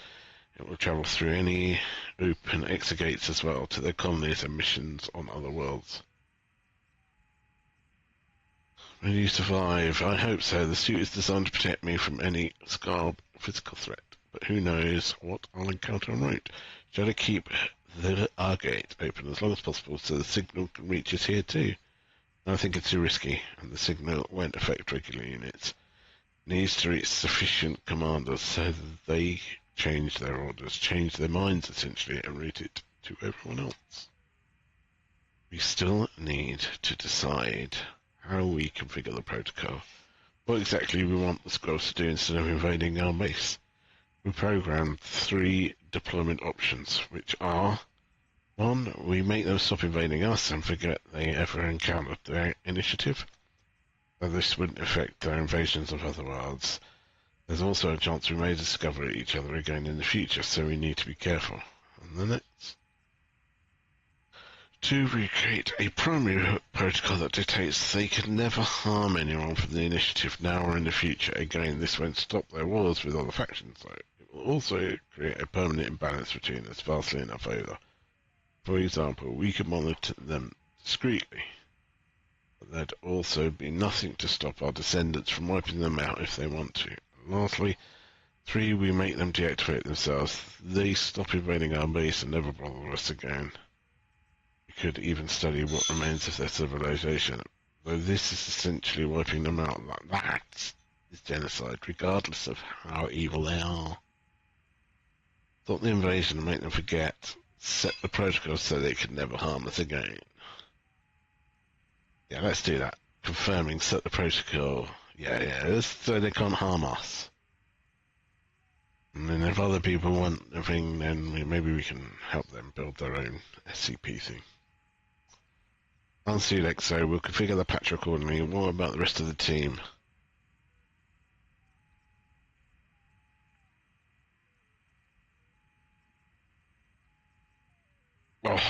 It will travel through any open exogates as well to their colonies and missions on other worlds. Will you survive? I hope so. The suit is designed to protect me from any Scarb physical threat, but who knows what I'll encounter en route. Shall I keep our gate open as long as possible so the signal can reach us here too? I think it's too risky, and the signal won't affect regular units. It needs to reach sufficient commanders so that they change their orders, change their minds essentially, and route it to everyone else. We still need to decide how we configure the protocol. What exactly we want the squads to do instead of invading our base. We programmed 3 deployment options, which are 1. We make them stop invading us and forget they ever encountered their initiative. Though this wouldn't affect their invasions of other worlds. There's also a chance we may discover each other again in the future, so we need to be careful. And the next. 2. We create a primary protocol that dictates they can never harm anyone from the initiative now or in the future. Again, this won't stop their wars with other factions, though. It will also create a permanent imbalance between us, vastly in our favour. For example, we could monitor them discreetly, but there'd also be nothing to stop our descendants from wiping them out if they want to. And lastly, 3. We make them deactivate themselves. They stop invading our base and never bother us again. Could even study what remains of their civilization, though this is essentially wiping them out. That is genocide, regardless of how evil they are. Stop the invasion and make them forget. Set the protocol so they can never harm us again. Yeah, let's do that. Confirming, set the protocol. Yeah, so they can't harm us. And then if other people want the thing, then maybe we can help them build their own SCP thing. Unseal Exo, we'll configure the patch accordingly. What about the rest of the team? Oh.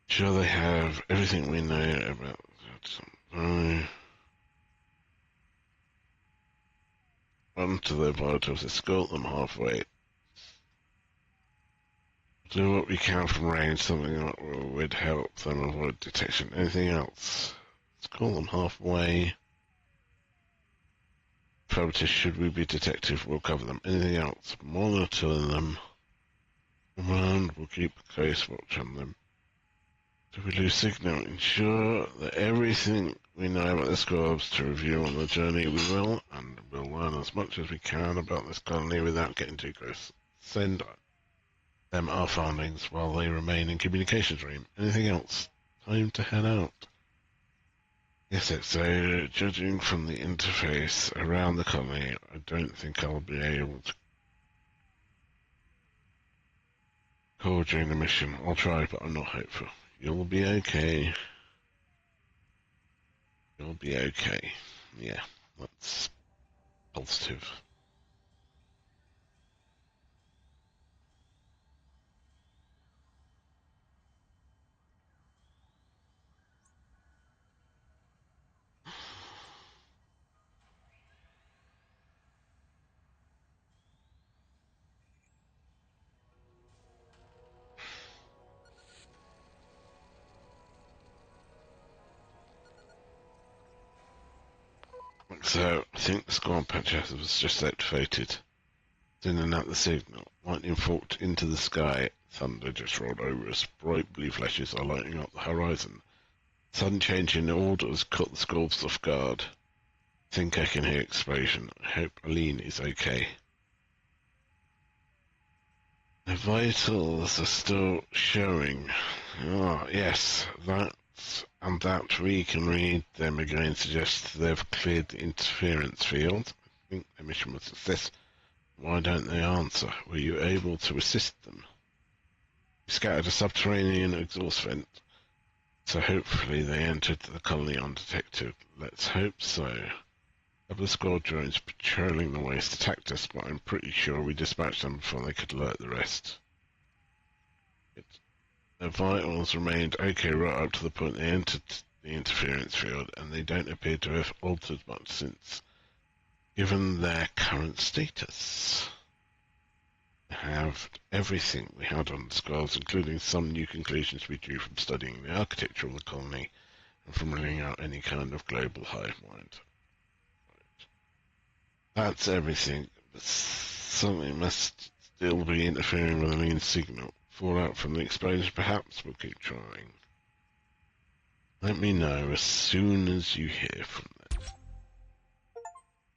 Sure they have everything we know about that. Run to their vitals, escort them halfway. Do what we can from range, something that would help them avoid detection. Anything else? Let's call them halfway. Affirmative, should we be detected, we'll cover them. Anything else? Monitor them. Command will keep a close watch on them. If we lose signal, ensure that everything we know about the Squabs to review on the journey we will, and we'll learn as much as we can about this colony without getting too close. Send them our findings while they remain in communications room. Anything else? Time to head out. Yes, so judging from the interface around the colony, I don't think I'll be able to call during the mission. I'll try, but I'm not hopeful. You'll be okay. You'll be okay. Yeah, that's positive. So, I think the squad patch was just activated. Sending out the signal. Lightning forked into the sky. Thunder just rolled over us. Bright blue flashes are lighting up the horizon. Sudden change in orders caught the squads off guard. Think I can hear explosion. I hope Aline is okay. The vitals are still showing. Ah, yes, that we can read them again suggests they've cleared the interference field. I think the mission was a success. Why don't they answer? Were you able to assist them? We scattered a subterranean exhaust vent, so hopefully they entered the colony undetected. Let's hope so. A couple of squad drones patrolling the waste attacked us, but I'm pretty sure we dispatched them before they could alert the rest. Their vitals remained okay right up to the point they entered the interference field, and they don't appear to have altered much since, given their current status. We have everything we had on the scrolls, including some new conclusions we drew from studying the architecture of the colony and from ruling out any kind of global hive mind. That's everything, but something must still be interfering with the main signal. Fallout from the explosion, perhaps. We'll keep trying. Let me know as soon as you hear from them.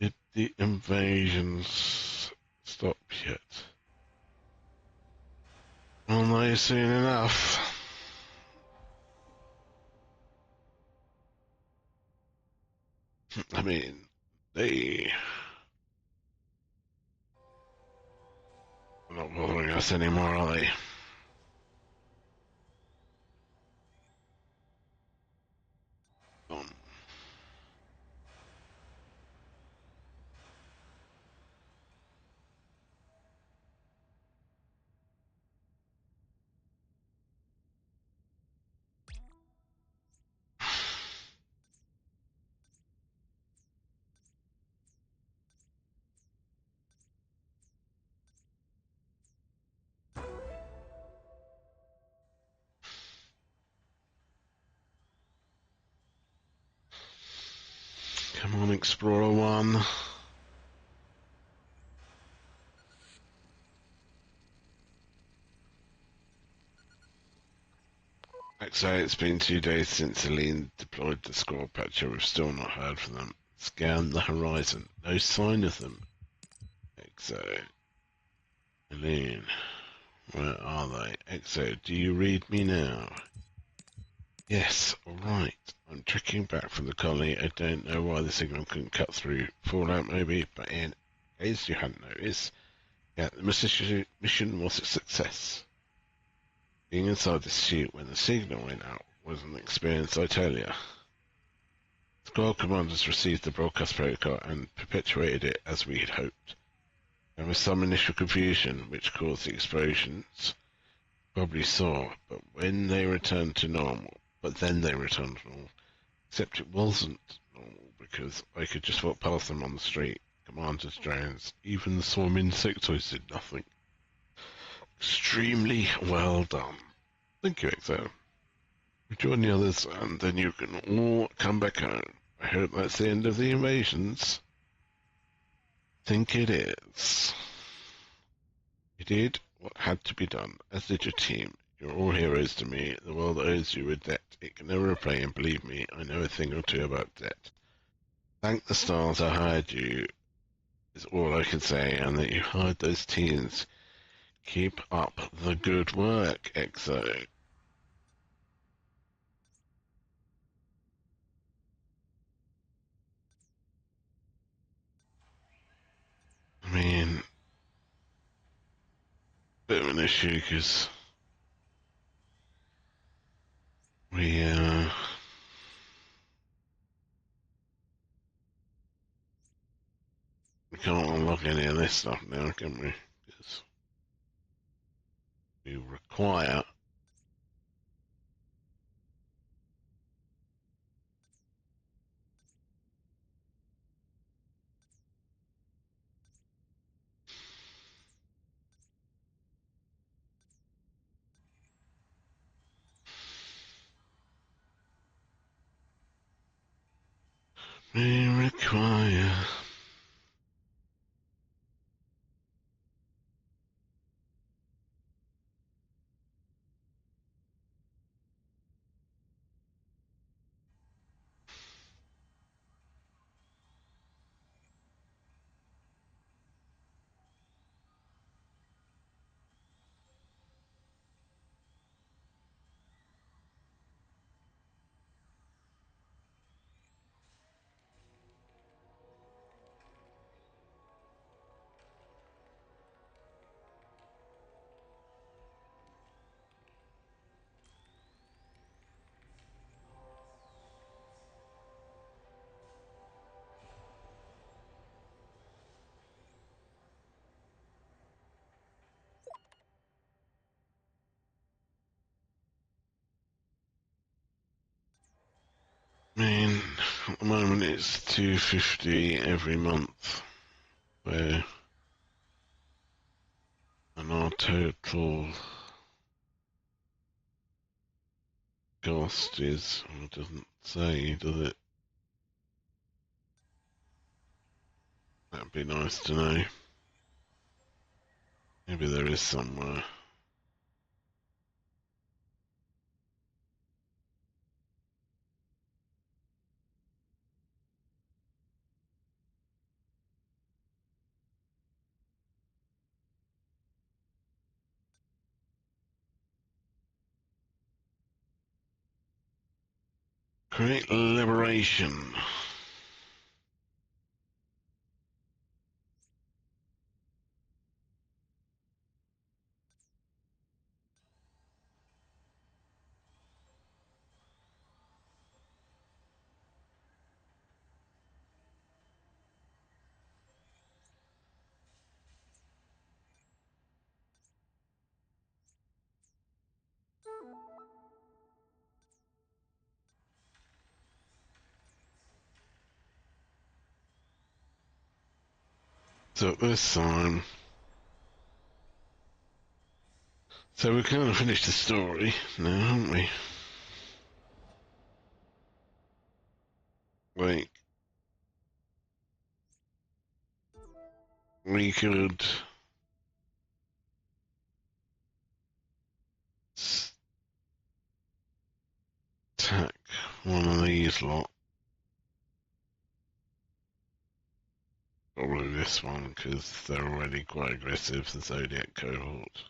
Did the invasions stop yet? Well, no, soon enough. I mean, they are not bothering us anymore, are they? Come on, Explorer 1. So it's been 2 days since Aline deployed the squad patcher. We've still not heard from them. Scan the horizon. No sign of them. Exo. Aline. Where are they? Exo, do you read me now? Yes, alright. I'm tracking back from the colony. I don't know why the signal couldn't cut through. Fallout maybe, but in case you hadn't noticed, yeah, the mission was a success. Being inside the suit when the signal went out was an experience, I tell you. Squad commanders received the broadcast protocol and perpetuated it as we had hoped. There was some initial confusion which caused the explosions. Probably saw, but then they returned to normal. Except it wasn't normal because I could just walk past them on the street. Commanders, drones, even the swarm insectoids did nothing. Extremely well done. Thank you, Exo. Join the others and then you can all come back home. I hope that's the end of the invasions. Think it is. You did what had to be done, as did your team. You're all heroes to me. The world owes you a debt it can never repay, and believe me, I know a thing or two about debt. Thank the stars I hired you, is all I can say, and that you hired those teens. Keep up the good work, Exo. I mean, bit of an issue because we we can't unlock any of this stuff now, can we? Because we require we require I mean, at the moment it's 250 every month, where and our total cost is, well, it doesn't say, does it? That'd be nice to know. Maybe there is somewhere. Create liberation. So this time, so we're kind of finished the story now, haven't we? Like, we could attack one of these lot. Probably this one, because they're already quite aggressive, the Zodiac cohort.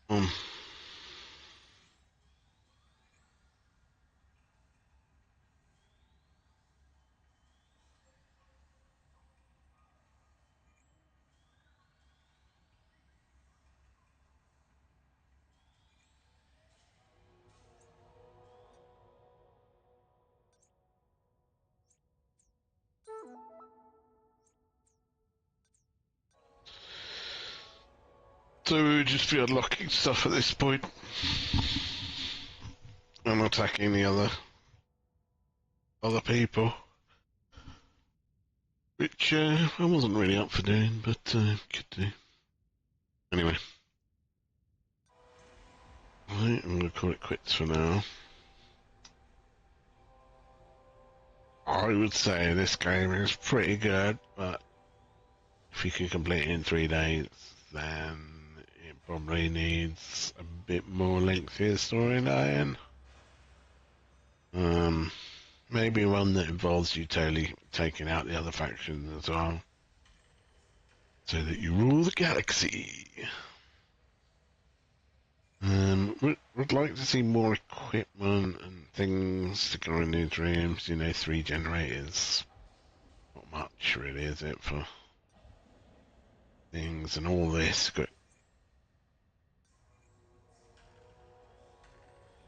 Um, so we would just be unlocking stuff at this point and attacking the other people, which I wasn't really up for doing, but could do. Anyway, right, I'm gonna call it quits for now. I would say this game is pretty good, but if you can complete it in 3 days, then it probably needs a bit more lengthier storyline. Maybe one that involves you totally taking out the other factions as well, so that you rule the galaxy. Would like to see more equipment and things to go in these rooms. You know, 3 generators. Not much, really, is it, for things and all this?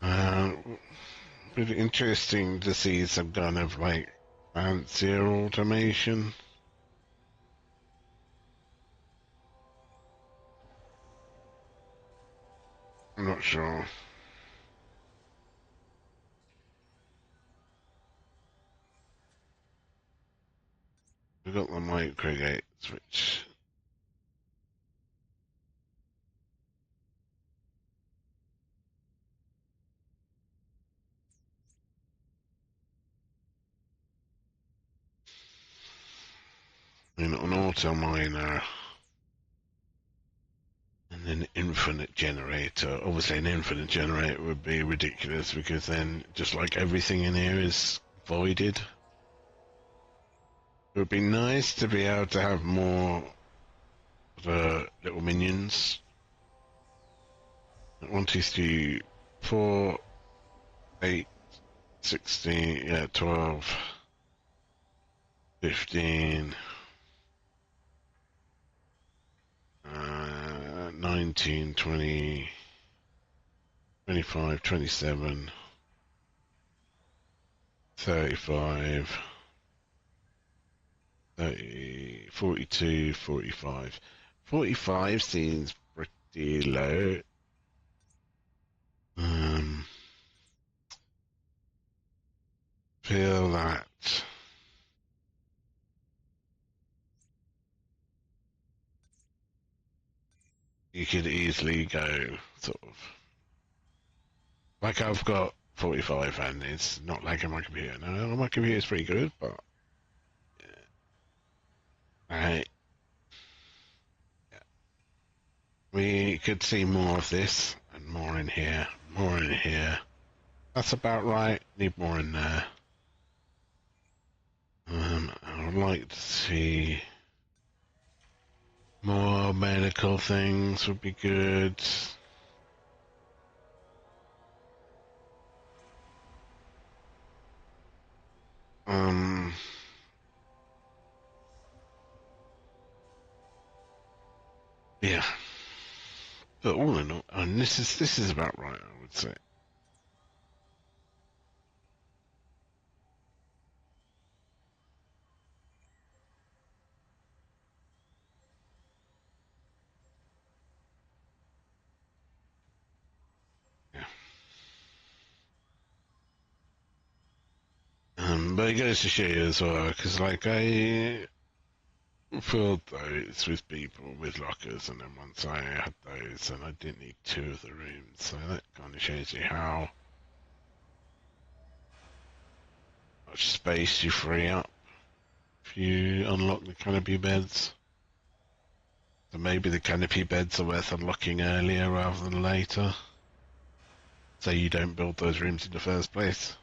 Uh, Really interesting to see some kind of like fancier automation. I'm not sure. We've got the microgates, which in an auto miner and an infinite generator. Obviously, an infinite generator would be ridiculous because then just like everything in here is voided. It would be nice to be able to have more of the little minions. 1, 2, 3, 4, 8, 16, yeah, 12, 15, 19, 20, 25, 27, 35, 30, 42, 45. 45 seems pretty low. Um, Feel that you could easily go sort of like I've got 45 and it's not like on my computer. No, my computer's pretty good, but yeah. Yeah. We could see more of this and more in here, more in here. That's about right. Need more in there. I would like to see more medical things would be good. Um, yeah. But all in all, and this is about right, I would say. Yeah. But it goes to show you as well, because like I filled those with people with lockers, and then once I had those, and I didn't need 2 of the rooms, so that kind of shows you how much space you free up if you unlock the canopy beds. So maybe the canopy beds are worth unlocking earlier rather than later, so you don't build those rooms in the first place.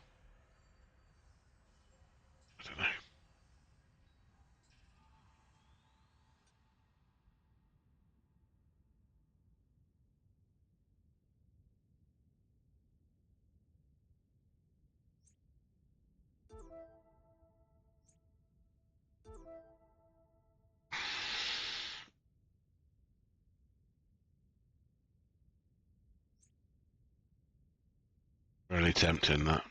I don't know. Really tempting that.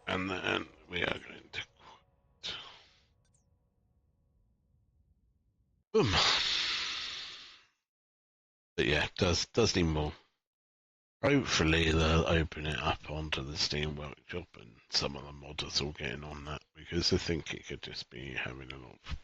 And then we are going to boom. But yeah, does need more. Hopefully they'll open it up onto the Steam Workshop and some of the modders will get in on that because I think it could just be having a lot of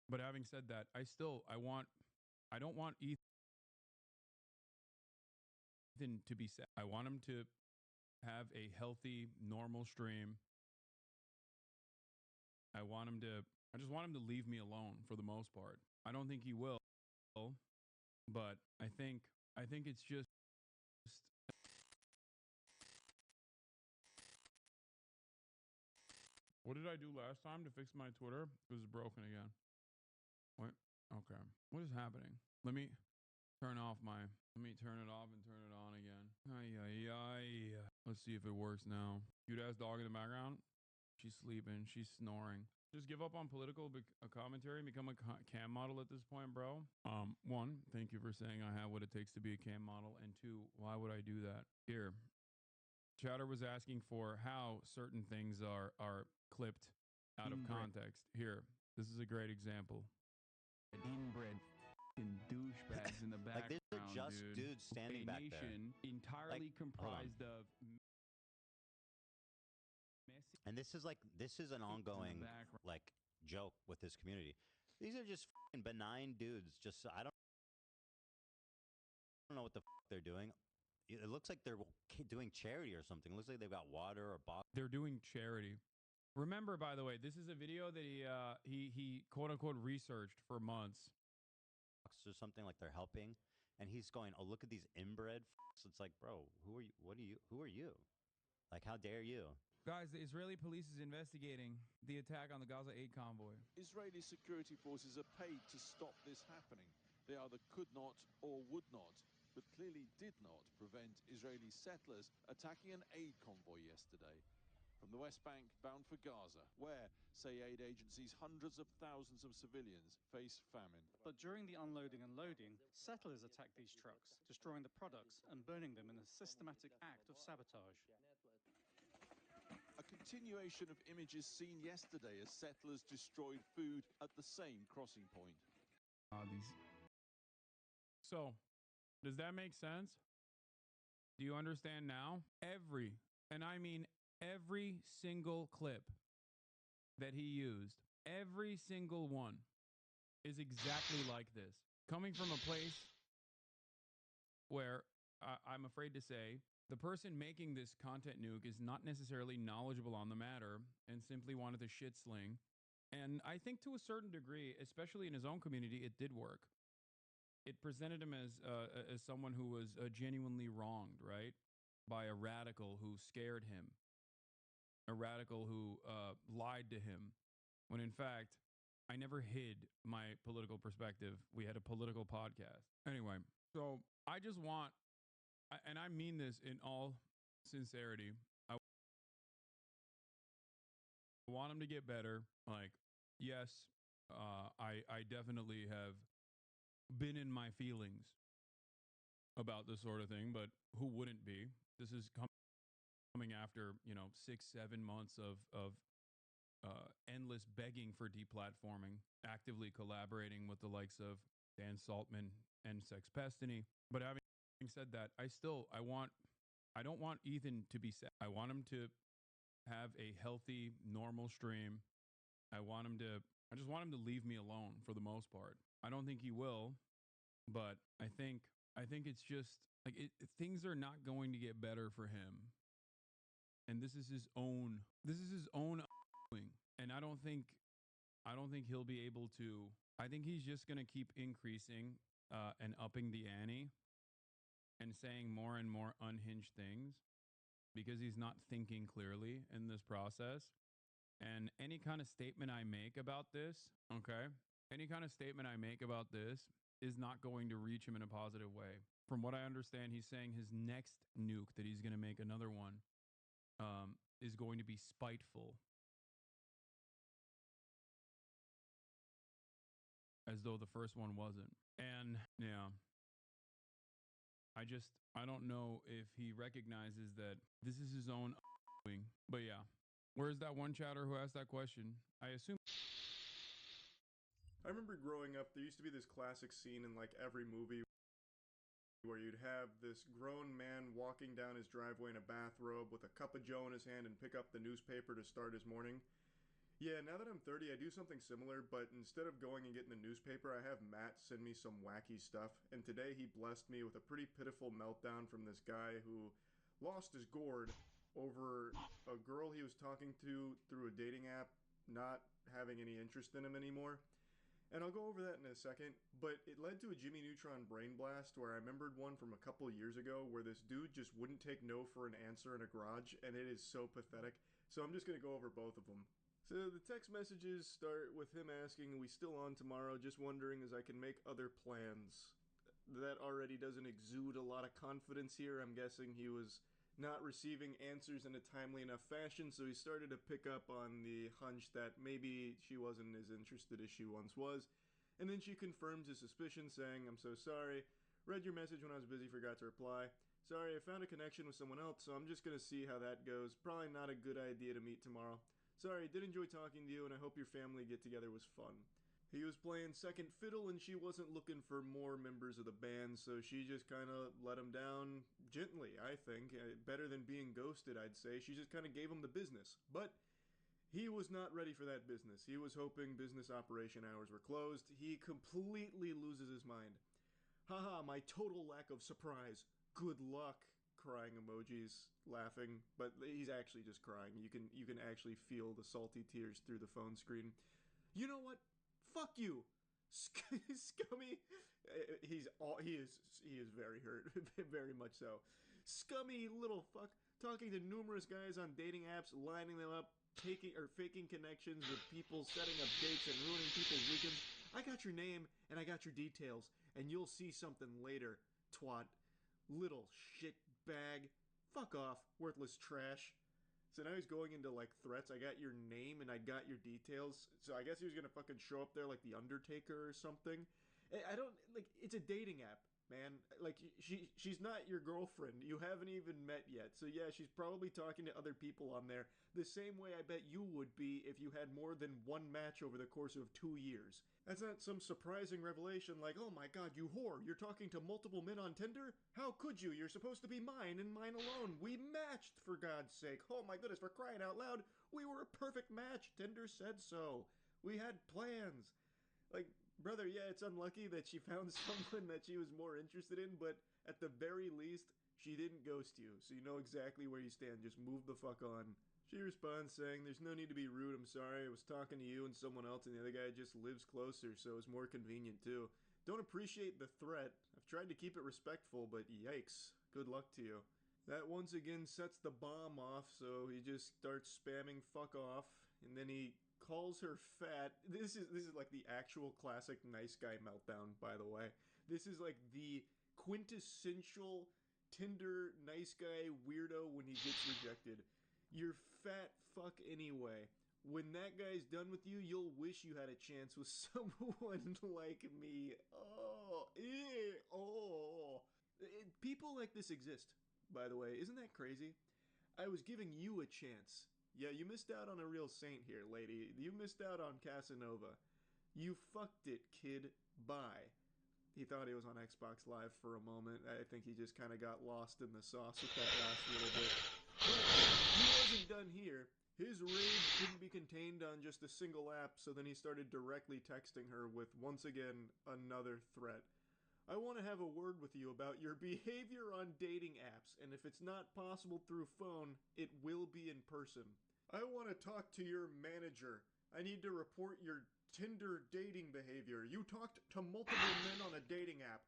But having said that, I don't want Ethan to be sad. I want him to have a healthy, normal stream. I just want him to leave me alone for the most part. I don't think he will, but I think it's just what did I do last time to fix my Twitter? It was broken again. What? Okay. What is happening? Let me turn it off and turn it on again. Ay, ay, ay. Let's see if it works now. Cute ass dog in the background. She's sleeping. She's snoring. Just give up on political commentary and become a cam model at this point, bro. One, thank you for saying I have what it takes to be a cam model. And two, why would I do that? Here, Chatter was asking for how certain things are clipped out of context. Here, this is a great example. Inbred douchebags in the background. Like these are just dudes standing back there. A nation entirely comprised of. And this is an ongoing like joke with this community. These are just benign dudes. Just I don't know what the they're doing. It looks like they're doing charity or something. It looks like they've got water or box. They're doing charity. Remember, by the way, this is a video that he quote unquote researched for months. Or something like they're helping, and he's going, "Oh, look at these inbred." It's like, bro, who are you? What are you? Who are you? Like, how dare you? Guys, the Israeli police is investigating the attack on the Gaza aid convoy. Israeli security forces are paid to stop this happening. They either could not or would not, but clearly did not prevent Israeli settlers attacking an aid convoy yesterday. From the West Bank, bound for Gaza, where, say aid agencies, hundreds of thousands of civilians face famine. But during the unloading and loading, settlers attacked these trucks, destroying the products and burning them in a systematic act of sabotage. A continuation of images seen yesterday as settlers destroyed food at the same crossing point. So, does that make sense? Do you understand now? And I mean every single clip that he used, every single one is exactly like this. Coming from a place where I'm afraid to say the person making this content nuke is not necessarily knowledgeable on the matter and simply wanted to shit sling. And I think to a certain degree, especially in his own community, it did work. It presented him as someone who was genuinely wronged, right? By a radical who scared him. A radical who lied to him. When in fact, I never hid my political perspective. We had a political podcast. Anyway, so I just want, and I mean this in all sincerity, I want him to get better. Like, yes, I definitely have been in my feelings about this sort of thing, but who wouldn't be? This is coming after 6-7 months of endless begging for deplatforming, actively collaborating with the likes of Dan Saltman and Sex Pestiny. But having said that, I don't want Ethan to be sad. I want him to have a healthy, normal stream. I just want him to leave me alone for the most part. I don't think he will, but I think it's just like things are not going to get better for him. And this is his own doing. And I don't think he'll be able to. I think he's just going to keep increasing and upping the ante and saying more and more unhinged things because he's not thinking clearly in this process. And any kind of statement I make about this, okay? Any kind of statement I make about this is not going to reach him in a positive way. From what I understand, he's saying his next nuke that he's going to make another one is going to be spiteful. As though the first one wasn't. And yeah, I don't know if he recognizes that this is his own doing. But yeah, where's that one chatter who asked that question? I assume. I remember growing up, there used to be this classic scene in like every movie where you'd have this grown man walking down his driveway in a bathrobe with a cup of joe in his hand and pick up the newspaper to start his morning. Yeah, now that I'm 30, I do something similar, but instead of going and getting the newspaper, I have Matt send me some wacky stuff. And today he blessed me with a pretty pitiful meltdown from this guy who lost his gourd over a girl he was talking to through a dating app, not having any interest in him anymore. And I'll go over that in a second, but it led to a Jimmy Neutron brain blast where I remembered one from a couple years ago where this dude just wouldn't take no for an answer in a garage, and it is so pathetic. So I'm just going to go over both of them. So the text messages start with him asking, "Are we still on tomorrow? Just wondering as I can make other plans." That already doesn't exude a lot of confidence here. I'm guessing he was not receiving answers in a timely enough fashion, so he started to pick up on the hunch that maybe she wasn't as interested as she once was. And then she confirms his suspicion, saying, "I'm so sorry. Read your message when I was busy, forgot to reply. Sorry, I found a connection with someone else, so I'm just gonna see how that goes. Probably not a good idea to meet tomorrow. Sorry, did enjoy talking to you, and I hope your family get together was fun." He was playing second fiddle, and she wasn't looking for more members of the band, so she just kind of let him down gently, I think. Better than being ghosted, I'd say. She just kind of gave him the business. But he was not ready for that business. He was hoping business operation hours were closed. He completely loses his mind. "Haha, my total lack of surprise. Good luck." Crying emojis, laughing, but he's actually just crying. You can actually feel the salty tears through the phone screen. "You know what? Fuck you, scummy." He is very hurt, very much so. "Scummy little fuck, talking to numerous guys on dating apps, lining them up, taking or faking connections with people, setting up dates and ruining people's weekends. I got your name and I got your details, and you'll see something later, twat. Little shit bag. Fuck off, worthless trash." So now he's going into like threats. "I got your name and I got your details." So I guess he was gonna fucking show up there like the Undertaker or something. I don't like. It's a dating app, man. Like she's not your girlfriend. You haven't even met yet. So yeah, she's probably talking to other people on there. The same way I bet you would be if you had more than one match over the course of 2 years. That's not some surprising revelation like, "Oh my god, you whore, you're talking to multiple men on Tinder? How could you? You're supposed to be mine and mine alone. We matched, for God's sake. Oh my goodness, for crying out loud. We were a perfect match. Tinder said so. We had plans." Like, brother, yeah, it's unlucky that she found someone that she was more interested in, but at the very least, she didn't ghost you, so you know exactly where you stand. Just move the fuck on. She responds saying, "There's no need to be rude. I'm sorry. I was talking to you and someone else, and the other guy just lives closer, so it's more convenient too. Don't appreciate the threat. I've tried to keep it respectful, but yikes. Good luck to you." That once again sets the bomb off, so he just starts spamming "fuck off," and then he calls her fat. This is like the actual classic nice guy meltdown, by the way. This is like the quintessential Tinder nice guy weirdo when he gets rejected. "You're fat fuck anyway. When that guy's done with you, you'll wish you had a chance with someone like me. Oh, ew, oh." People like this exist, by the way. Isn't that crazy? "I was giving you a chance. Yeah, you missed out on a real saint here, lady. You missed out on Casanova. You fucked it, kid. Bye." He thought he was on Xbox Live for a moment. I think he just kind of got lost in the sauce with that last little bit. But he wasn't done here. His rage couldn't be contained on just a single app, so then he started directly texting her with, once again, another threat. "I want to have a word with you about your behavior on dating apps, and if it's not possible through phone, it will be in person. I want to talk to your manager. I need to report your Tinder dating behavior. You talked to multiple men on a dating app.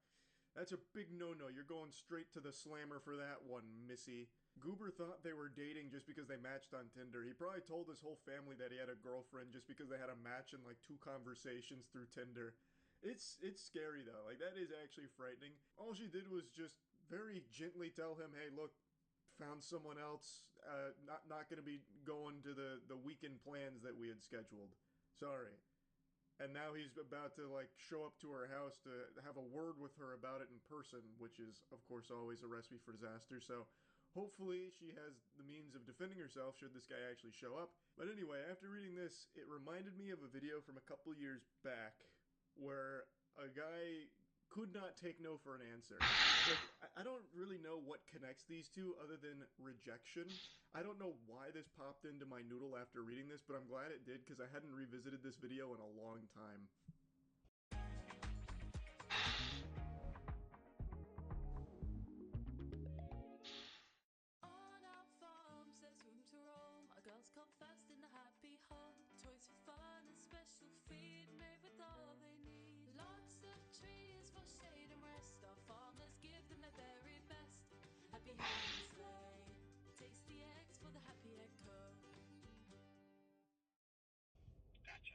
That's a big no-no. You're going straight to the slammer for that one, missy." Goober thought they were dating just because they matched on Tinder. He probably told his whole family that he had a girlfriend just because they had a match in like 2 conversations through Tinder. It's scary though. Like, that is actually frightening. All she did was just very gently tell him, "Hey, look, found someone else. Not gonna be going to the weekend plans that we had scheduled. Sorry." And now he's about to like show up to her house to have a word with her about it in person, which is of course always a recipe for disaster. So hopefully she has the means of defending herself should this guy actually show up. But anyway, after reading this, it reminded me of a video from a couple years back where a guy could not take no for an answer. Like, I don't really know what what connects these two other than rejection. I don't know why this popped into my noodle after reading this, but I'm glad it did because I hadn't revisited this video in a long time. On our farms, there's room to roam. Our girls come first in the happy home. Toys for fun and special feed made with all they need. Lots of trees for shade and rest. Our farmers give them their very best. Happy home sleigh. Tasty eggs for the happy egg co. Gotcha.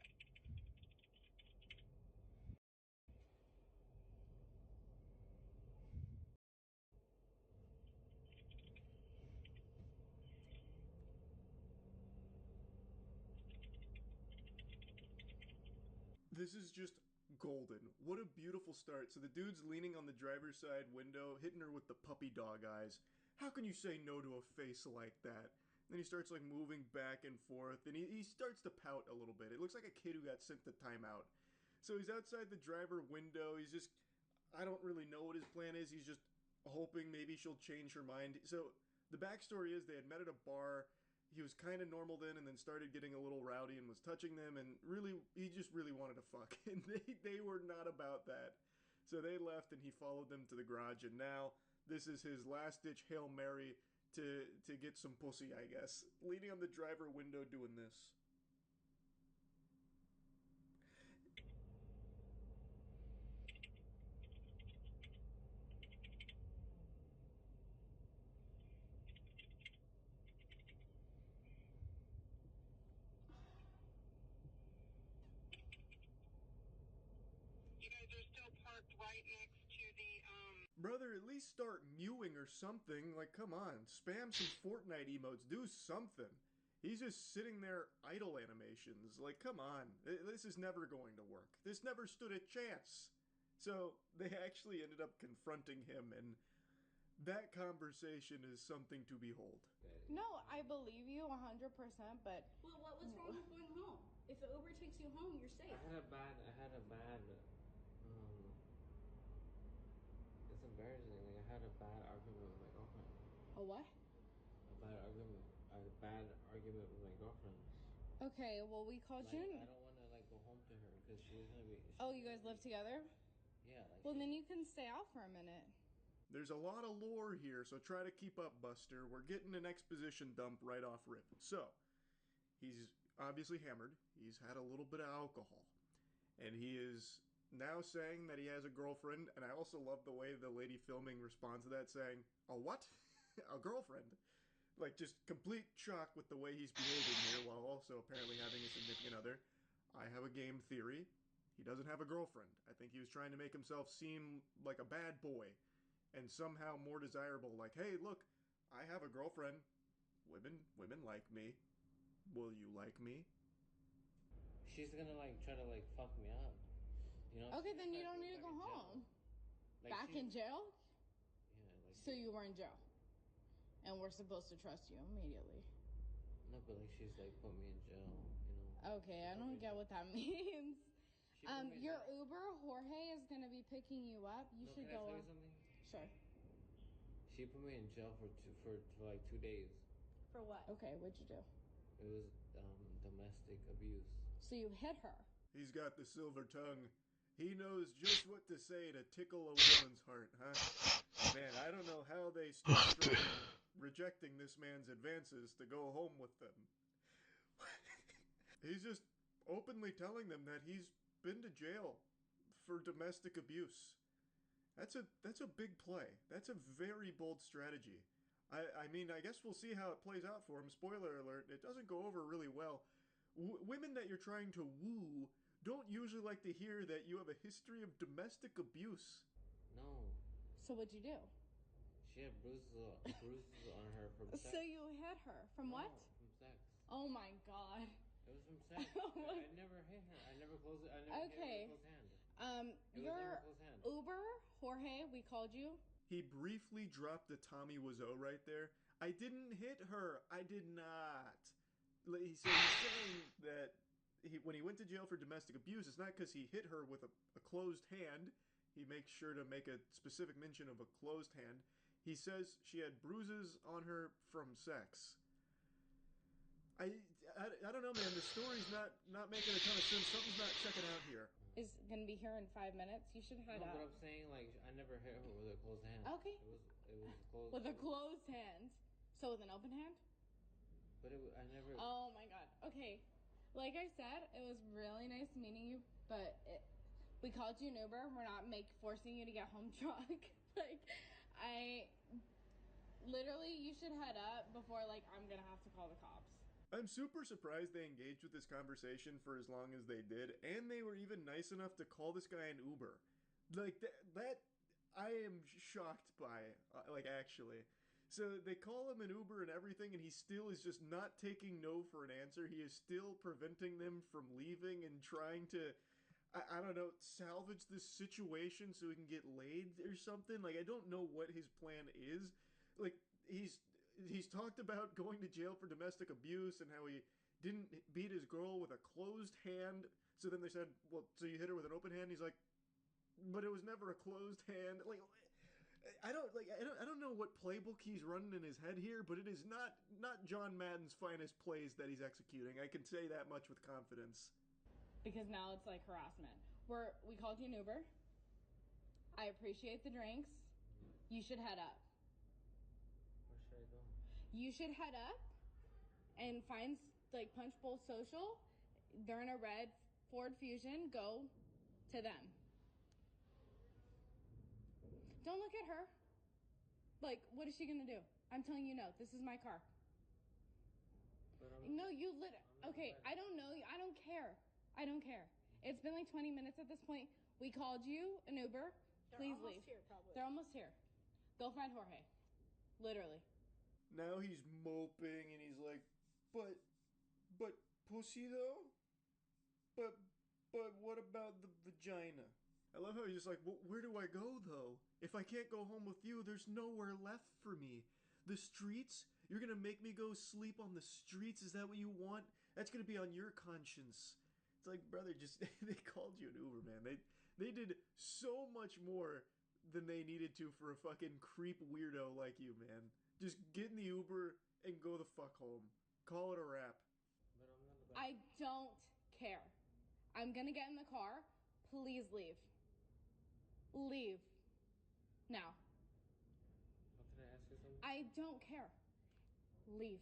This is just golden. What a beautiful start. So the dude's leaning on the driver's side window, hitting her with the puppy dog eyes. How can you say no to a face like that? Then he starts like moving back and forth, and he starts to pout a little bit. It looks like a kid who got sent to timeout. So he's outside the driver window. He's just, I don't really know what his plan is. He's just hoping maybe she'll change her mind. So the backstory is they had met at a bar. He was kind of normal then, and then started getting a little rowdy and was touching them, and really, he just really wanted to fuck, and they were not about that. So they left, and he followed them to the garage, and now this is his last-ditch Hail Mary to get some pussy, I guess. Leaning on the driver window doing this. You guys are still parked right next to the, Brother, at least start mewing or something. Like, come on, spam some Fortnite emotes, do something. He's just sitting there idle animations. Like, come on, this is never going to work. This never stood a chance. So they actually ended up confronting him, and that conversation is something to behold. No, I believe you 100%, but Well, what's wrong with going home? If the Uber takes you home, you're safe. I had a bad, it's embarrassing. Like, I had a bad argument with my girlfriend. a what? A bad argument with my girlfriend. Okay, well, we called Like, you. I don't want to, like, go home to her because she's going to be... Oh, you guys live together? Yeah, like... Well, then you can stay out for a minute. There's a lot of lore here, so try to keep up, Buster. We're getting an exposition dump right off rip. So, he's obviously hammered. He's had a little bit of alcohol. And he is now saying that he has a girlfriend, and I also love the way the lady filming responds to that, saying, "A what? A girlfriend?" Like, just complete shock with the way he's behaving here, while also apparently having a significant other. I have a game theory. He doesn't have a girlfriend. I think he was trying to make himself seem like a bad boy, and somehow more desirable, like, hey, look, I have a girlfriend. Women like me. Will you like me? She's going to, like, try to, like, fuck me up. You know? Okay, then you like, don't need to go home. Like, Back in jail? Yeah, like... So you were in jail. And we're supposed to trust you immediately. No, but, like, she's, like, put me in jail, you know? Okay, I don't get what that means. She put me in Your jail. Uber, Jorge, is going to be picking you up. You should can I go tell on. you something? Sure. She put me in jail for like 2 days. For what? Okay, what'd you do? It was domestic abuse. So you hit her. He's got the silver tongue. He knows just what to say to tickle a woman's heart, huh? Man, I don't know how they stood strong rejecting this man's advances to go home with them. He's just openly telling them that he's been to jail for domestic abuse. That's a big play. That's a very bold strategy. I mean, I guess we'll see how it plays out for him. Spoiler alert, it doesn't go over really well. Women that you're trying to woo don't usually like to hear that you have a history of domestic abuse. No. So what'd you do? She had bruises on her from sex. So you hit her. From what? From sex. Oh my god. It was from sex. I never hit her. I never closed it. I never gave her a closed hand. Your Uber, Jorge, we called you. He briefly dropped the Tommy Wiseau right there. I didn't hit her. I did not. So he's saying that when he went to jail for domestic abuse, it's not because he hit her with a closed hand. He makes sure to make a specific mention of a closed hand. He says she had bruises on her from sex. I don't know, man. The story's not making a ton of sense. Something's not checking out here. Is gonna be here in 5 minutes. You should head No, up. but I'm saying, like, I never hit her with a closed hand. Okay. It was closed. With a closed hand. So with an open hand? But I never. Oh my god. Okay. Like I said, it was really nice meeting you, but we called you an Uber. We're not forcing you to get home drunk. Like, literally, you should head up before, like, I'm gonna have to call the cops. I'm super surprised they engaged with this conversation for as long as they did, and they were even nice enough to call this guy an Uber. Like, that I am shocked by, like, actually. So they call him an Uber and everything, and he still is just not taking no for an answer. He is still preventing them from leaving and trying to, I don't know, salvage this situation so he can get laid or something. Like, I don't know what his plan is. Like, he's talked about going to jail for domestic abuse and how he didn't beat his girl with a closed hand. So then they said, well, so you hit her with an open hand? He's like, but it was never a closed hand. Like, I don't know what playbook he's running in his head here, but it is not John Madden's finest plays that he's executing. I can say that much with confidence. Because now it's like harassment. We called you an Uber. I appreciate the drinks. You should head up. Where should I go? You should head up and find, like, Punch Bowl Social. They're in a red Ford Fusion. Go to them. Don't look at her. Like, what is she gonna do? I'm telling you no. This is my car. No, you okay, I don't know you. I don't care. I don't care. It's been like 20 minutes at this point. We called you an Uber. Please leave. Here, probably. They're almost here. Go find Jorge. Literally. Now he's moping and he's like, but pussy though? But what about the vagina? I love how he's just like, well, where do I go though? If I can't go home with you, there's nowhere left for me. The streets? You're gonna make me go sleep on the streets? Is that what you want? That's gonna be on your conscience. It's like, brother, just they called you an Uber, man. They did so much more than they needed to for a fucking creep weirdo like you, man. Just get in the Uber and go the fuck home. Call it a wrap. But I'm not about. I don't care. I'm gonna get in the car. Please leave. Leave. Now. What, can I ask you something? I don't care. Leave.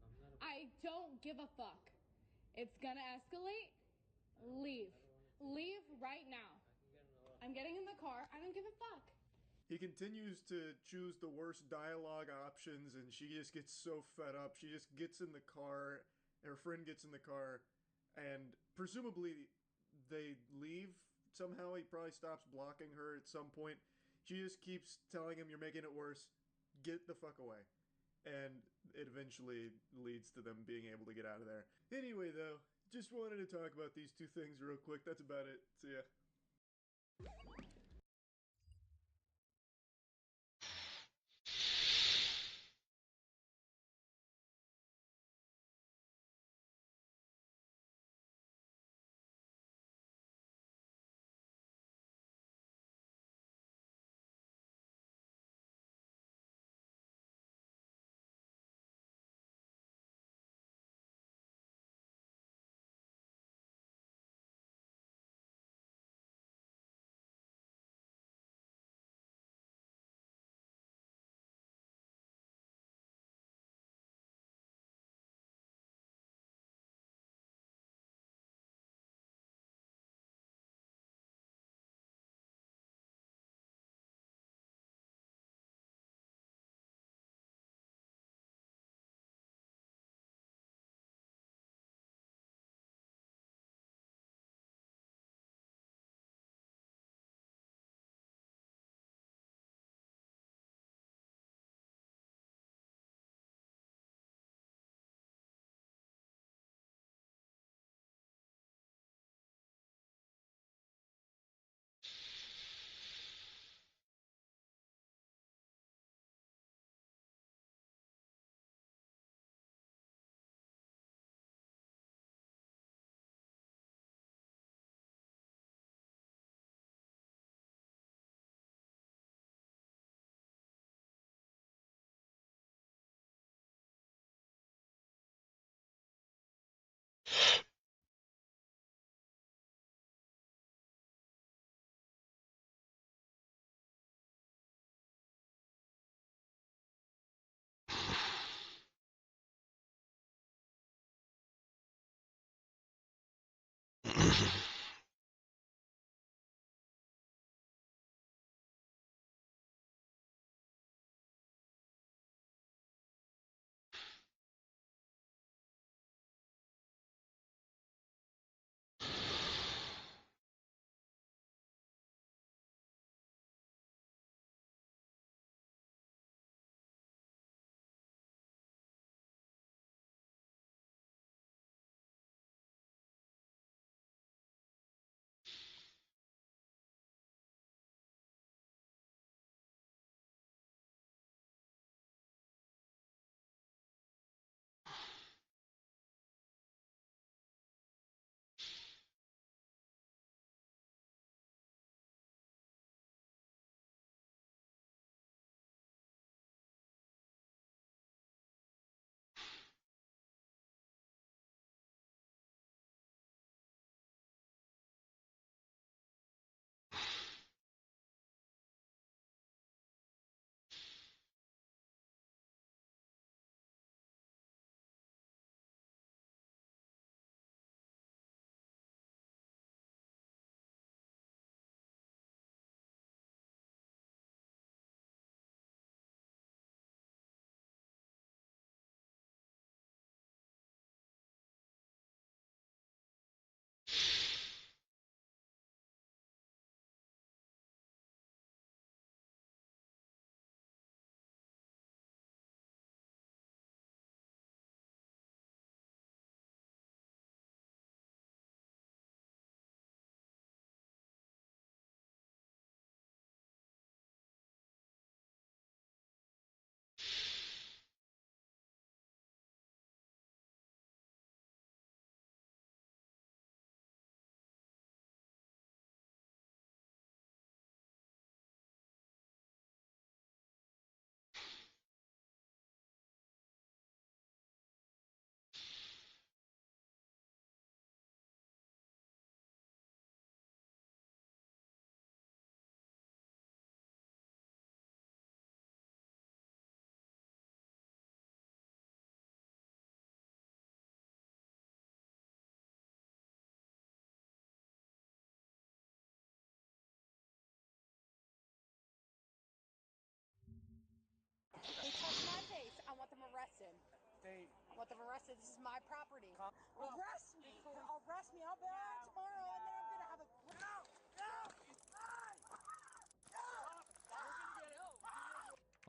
I'm not about. I don't give a fuck. It's gonna escalate. Leave. Leave right now. I'm getting in the car. I don't give a fuck. He continues to choose the worst dialogue options, and she just gets so fed up. She just gets in the car, her friend gets in the car, and presumably they leave. Somehow he probably stops blocking her at some point. She just keeps telling him, you're making it worse. Get the fuck away. And it eventually leads to them being able to get out of there. Anyway, though, just wanted to talk about these two things real quick. That's about it. See ya. He touched my face. I want them arrested. I want them arrested. This is my property. Arrest me. Arrest me. I'll be out tomorrow, and then I'm gonna have a. No! No!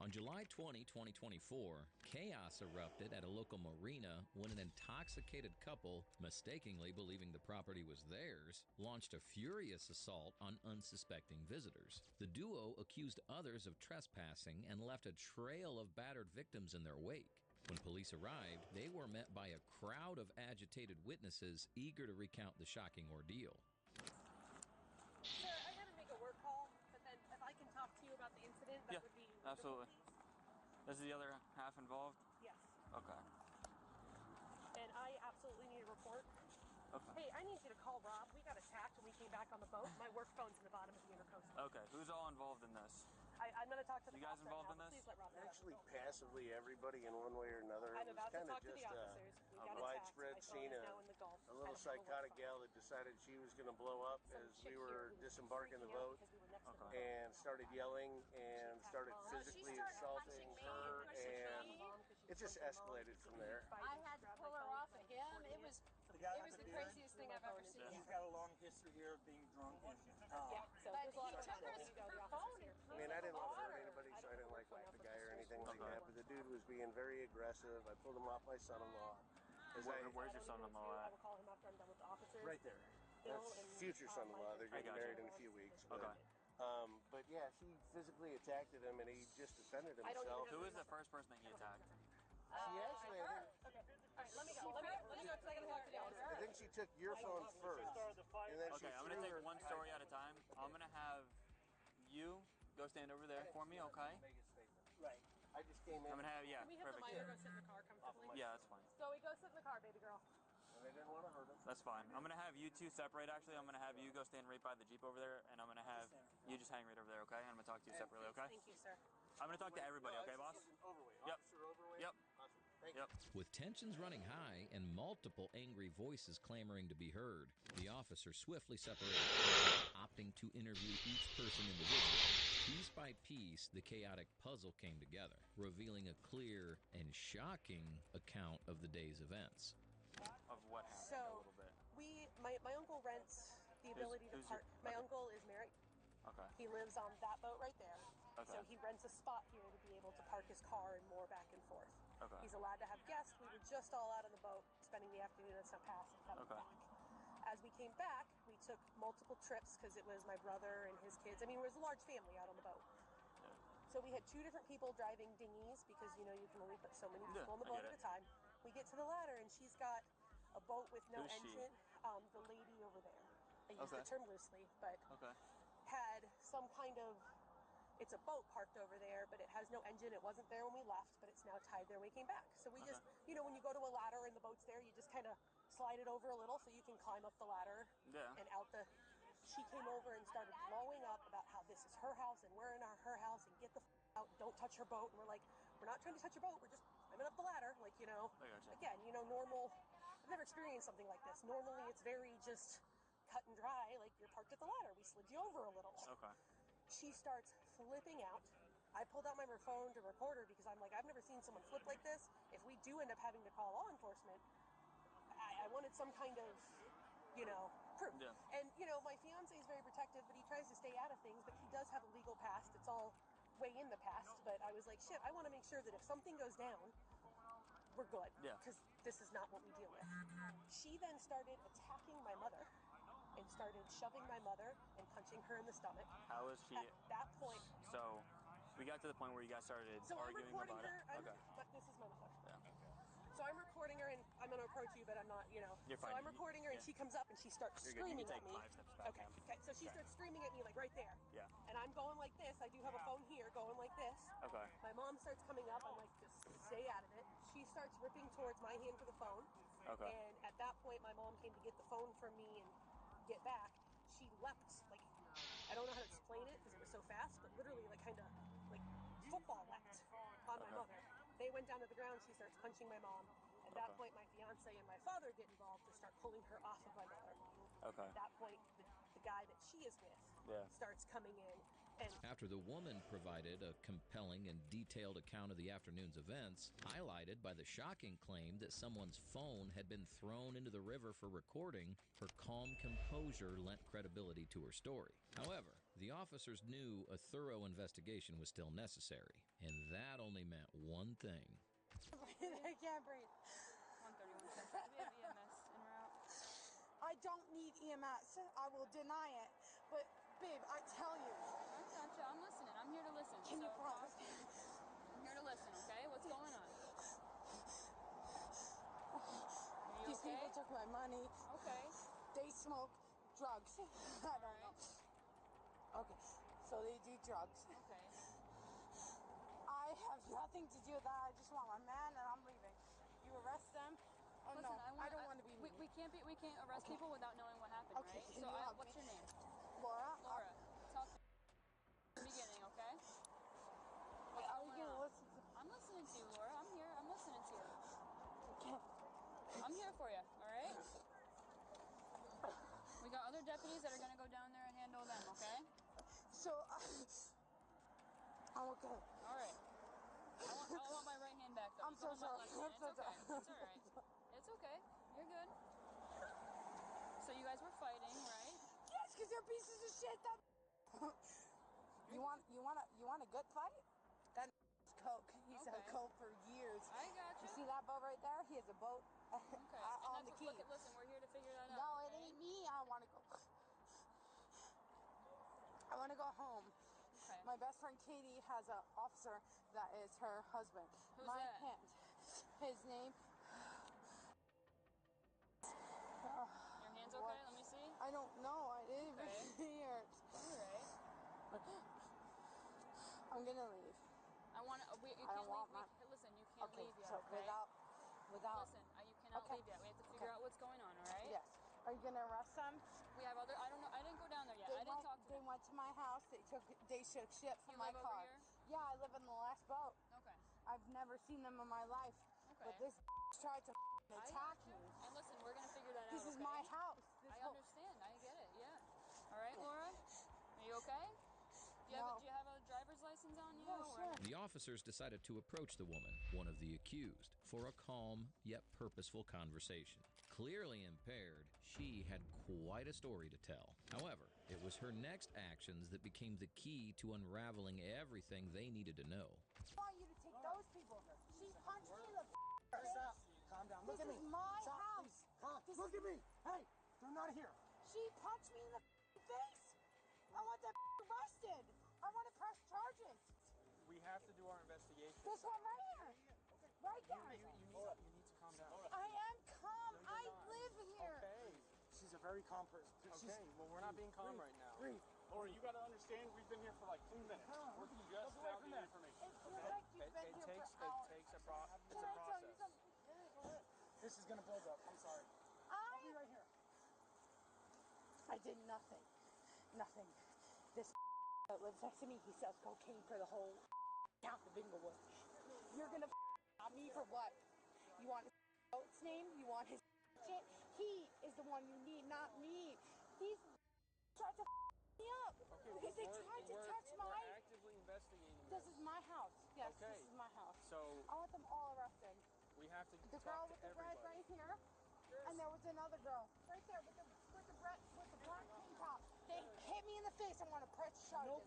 On July 20, 2024, chaos erupted at a local marina when an intoxicated couple, mistakenly believing the property was theirs, launched a furious assault on unsuspecting visitors. The duo accused others of trespassing and left a trail of battered victims in their wake. When police arrived, they were met by a crowd of agitated witnesses eager to recount the shocking ordeal. Sir, I gotta make a work call, but then if I can talk to you about the incident, that would be wonderful, absolutely. Is the other half involved? Yes. Okay. And I absolutely need a report. Okay. Hey, I need you to call Rob. We got attacked when we came back on the boat. My work phone's in the bottom of the intercoastal. Okay. Who's all involved in this? I'm going to talk to the You guys cops involved right now, in this? Please let Rob know. Actually, passively, everybody in one way or another. I'm It was about to kind of talk to the just officers. We got a widespread attacked. My phone scene is of now in the Gulf. a little psychotic gal that decided she was going to blow up as we were disembarking the boat and started yelling and started physically assaulting her, and it just escalated from there. I had to pull her off of him. It was the craziest thing I've ever seen. He's got a long history here of being drunk. And, yeah, so but he took her phone and I mean, I didn't want to hurt anybody, so I didn't like whack the guy or anything like that. But the dude was being very aggressive. I pulled him off my son-in-law. Where's your son-in-law at? I will call him after I'm done with the officers. Right there. That's future son-in-law. They're getting married in a few weeks. But, okay. But yeah, she physically attacked him, and he just defended himself. Who is the first person that he attacked? She actually, I think. Okay. All right, let me go. Let me go because I gotta talk to the officer. I think she took your phone first, and then okay, I'm gonna take one story at a time. I'm gonna have you go stand over there for me, okay? Right. I just came in. I'm gonna have Can we have perfect. the minor go sit in the car comfortably? Yeah, that's fine. Zoe, go sit in the car, baby girl. And I didn't want to hurt him. That's fine. I'm gonna have you two separate. Actually, I'm gonna have you go stand right by the Jeep over there, and I'm gonna have you just hang right over there, okay? I'm gonna talk to you separately, okay? Thank you, sir. I'm gonna talk to everybody, okay, boss? Overweight. Yep. Officer Overweight? Yep. Awesome. Thank Yep. you. With tensions running high and multiple angry voices clamoring to be heard, the officer swiftly separated, opting to interview each person individually. Piece by piece, the chaotic puzzle came together, revealing a clear and shocking account of the day's events. Of what happened So, a little bit. my uncle rents the ability to park. My uncle is married. Okay. He lives on that boat right there. Okay. So he rents a spot here to be able to park his car and moor back and forth. Okay. He's allowed to have guests. We were just all out on the boat, spending the afternoon at St. Pass and coming back. As we came back, we took multiple trips because it was my brother and his kids. I mean, it was a large family out on the boat. Yeah. So we had 2 different people driving dinghies because, you know, you can only put so many people on the boat at a time. We get to the ladder and she's got a boat with no engine. The lady over there. I use the term loosely, but had some kind of, it's a boat parked over there, but it has no engine. It wasn't there when we left, but it's now tied there when we came back. So we just, you know, when you go to a ladder and the boat's there, you just kind of slide it over a little so you can climb up the ladder and out the... She came over and started blowing up about how this is her house and we're in her house and get the out, don't touch her boat. And we're like, we're not trying to touch your boat. We're just climbing up the ladder. Like, you know, again, you know, normal. I've never experienced something like this. Normally it's very just cut and dry. Like, you're parked at the ladder. We slid you over a little. Okay. She starts flipping out. I pulled out my phone to record her because I'm like, I've never seen someone flip like this. If we do end up having to call law enforcement, I wanted some kind of, you know, proof. Yeah. And, you know, my fiance is very protective, but he tries to stay out of things, but he does have a legal past. It's all way in the past, but I was like, shit, I want to make sure that if something goes down, we're good. Yeah. Because this is not what we deal with. She then started attacking my mother and started shoving my mother and punching her in the stomach. How was she? At that point. So, we got to the point where you guys started arguing about it. But this is my mother. Yeah. So I'm recording her, and I'm going to approach you, but I'm not, you know. You're fine. So I'm recording her, and she comes up, and she starts screaming at me. 5 steps back. Okay. So she starts screaming at me, like, right there. Yeah. And I'm going like this. I do have a phone here, going like this. Okay. My mom starts coming up. I'm like, just stay out of it. She starts ripping towards my hand for the phone. Okay. And at that point, my mom came to get the phone from me and get back. She leapt, like, I don't know how to explain it because it was so fast, but literally, like, kind of, like, football leapt on my mother. They went down to the ground. She starts punching my mom. At that point, my fiance and my father get involved to start pulling her off of my mother. Okay. At that point, the guy that she is with starts coming in. And after the woman provided a compelling and detailed account of the afternoon's events, highlighted by the shocking claim that someone's phone had been thrown into the river for recording, her calm composure lent credibility to her story. However, the officers knew a thorough investigation was still necessary, and that only meant one thing. I can't breathe. 131 Central. Do we have EMS en route? I don't need EMS. I will deny it. But, babe, I tell you. I gotcha. I'm listening. I'm here to listen. Can you promise? I'm here to listen, okay? What's going on? These people took my money. Okay. They smoke drugs. I don't know. Okay, so they do drugs. Okay. I have nothing to do with that. I just want my man, and I'm leaving. You arrest them. Oh, Listen, no, I don't want to be mean. We can't arrest people without knowing what happened, Okay, right? can So you help what's me? your name? Laura. Laura. Talk to me. Beginning, okay? Wait, are you gonna listen to me? I'm listening to you, Laura. I'm here. I'm listening to you. Okay. I'm here for you, all right? We got other deputies that are gonna go down there and handle them, okay? So, I'm okay. All right. I want my right hand back, though. I'm so sorry. It's okay. It's all right. It's okay. You're good. So you guys were fighting, right? Yes, because they're pieces of shit. That you want a good fight? That coke. He's had coke for years. I got You see that boat right there? He has a boat on the key. Listen, we're here to figure that out. No, it ain't me. I want to go. I want to go home. Okay. My best friend Katie has an officer that is her husband. Who's My that? aunt. His name. Your hand's okay? Let me see. I don't know. I didn't even hear it. All right. I'm gonna leave. I want to. You I don't can't want leave. my. Listen, you can't Okay, leave yet. so Okay. without. Listen, you cannot leave yet. We have to figure out what's going on. All right. Yes. Are you gonna arrest them? We have other. I don't know. I didn't go down there yet. I didn't talk to They them. went to my house. They took shit from You my live over car. here? Yeah, I live in the last boat. Okay. I've never seen them in my life. But this tried to attack me. And listen, we're gonna figure that out. This is my house. I understand. I get it. Yeah. All right, Laura. Are you okay? Do you have a driver's license on you? Yeah, sure. The officers decided to approach the woman, one of the accused, for a calm yet purposeful conversation. Clearly impaired, she had quite a story to tell. However, it was her next actions that became the key to unraveling everything they needed to know. I want you to take those people. She punched me in the face. Stop. Calm down. Look at me. This is my Stop, house. please. Look at me. Hey, they're not here. She punched me in the face. I want that arrested. I want to press charges. We have to do our investigation. This one right here. Right there. You need to calm down. I am calm. No, I you're not. live here. Okay. She's a very calm person. Okay, well, we're not being calm right now. Breathe. Laura, you got to understand, we've been here for like 2 minutes. We're just now getting information. It feels like you've been here for hours. It takes a Can I tell you something? This is going to build up. I'm sorry. I'll be right here. I did nothing. Nothing. This that lives next to me, he sells cocaine for the whole town of Inglewood. You're gonna on me for what? You want his boat's name? You want his shit? He is the one you need, not me. These tried to me up because they tried to touch my. We're actively investigating This is my house. Yes, Okay. this is my house. So I want them all arrested. we have to The girl talk with to the red everybody. right here, and there was another girl right there with the black tank top. They hit me in the face. I want to press charges.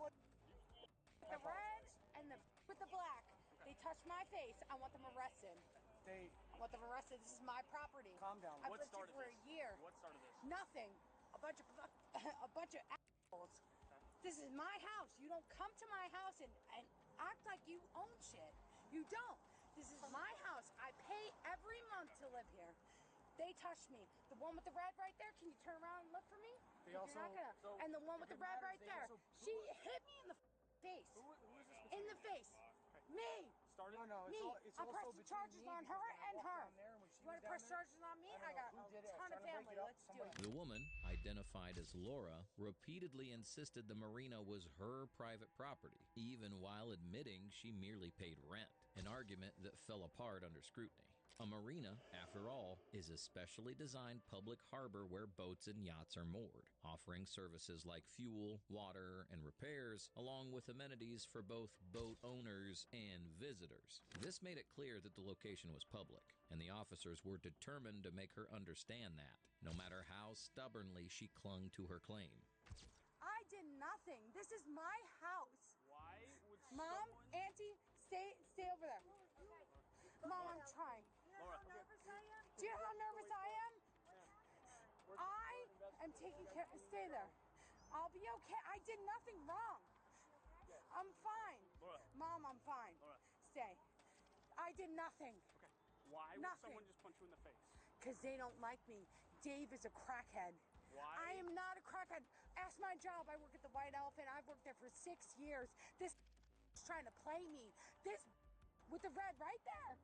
The red and the with the black. They touched my face. I want them arrested. I want them arrested. This is my property. Calm down. I've What lived here started for this? a year. What started this? Nothing. A bunch of assholes. This is my house. You don't come to my house and act like you own shit. You don't. This is my house. I pay every month to live here. They touched me. The one with the red right there, can you turn around and look for me? They You're also- not gonna. so And the one with if the it red matters, right they there. also- She hit me in the face. Who is this In the face. Me. No, Me. it's I'm also pressing between charges me on because her when I and walked her. down there and when she You want was to press down there, charges on me? I don't I got know who did it. a I was ton of trying to break family. it up. Let's do it. The woman, identified as Laura, repeatedly insisted the marina was her private property, even while admitting she merely paid rent, an argument that fell apart under scrutiny. A marina, after all, is a specially designed public harbor where boats and yachts are moored, offering services like fuel, water, and repairs, along with amenities for both boat owners and visitors. This made it clear that the location was public, and the officers were determined to make her understand that, no matter how stubbornly she clung to her claim. I did nothing. This is my house. Why would Mom, Auntie, stay over there. Mom, I'm trying. Laura. Do you know how nervous I am? I am taking care. Stay there. I'll be okay. I did nothing wrong. I'm fine. Laura. Mom, I'm fine. Laura. Stay. I did nothing. Okay. Why would Nothing. someone just punch you in the face? Because they don't like me. Dave is a crackhead. Why? I am not a crackhead. Ask my job. I work at the White Elephant. I've worked there for 6 years. This is trying to play me. This with the red right there,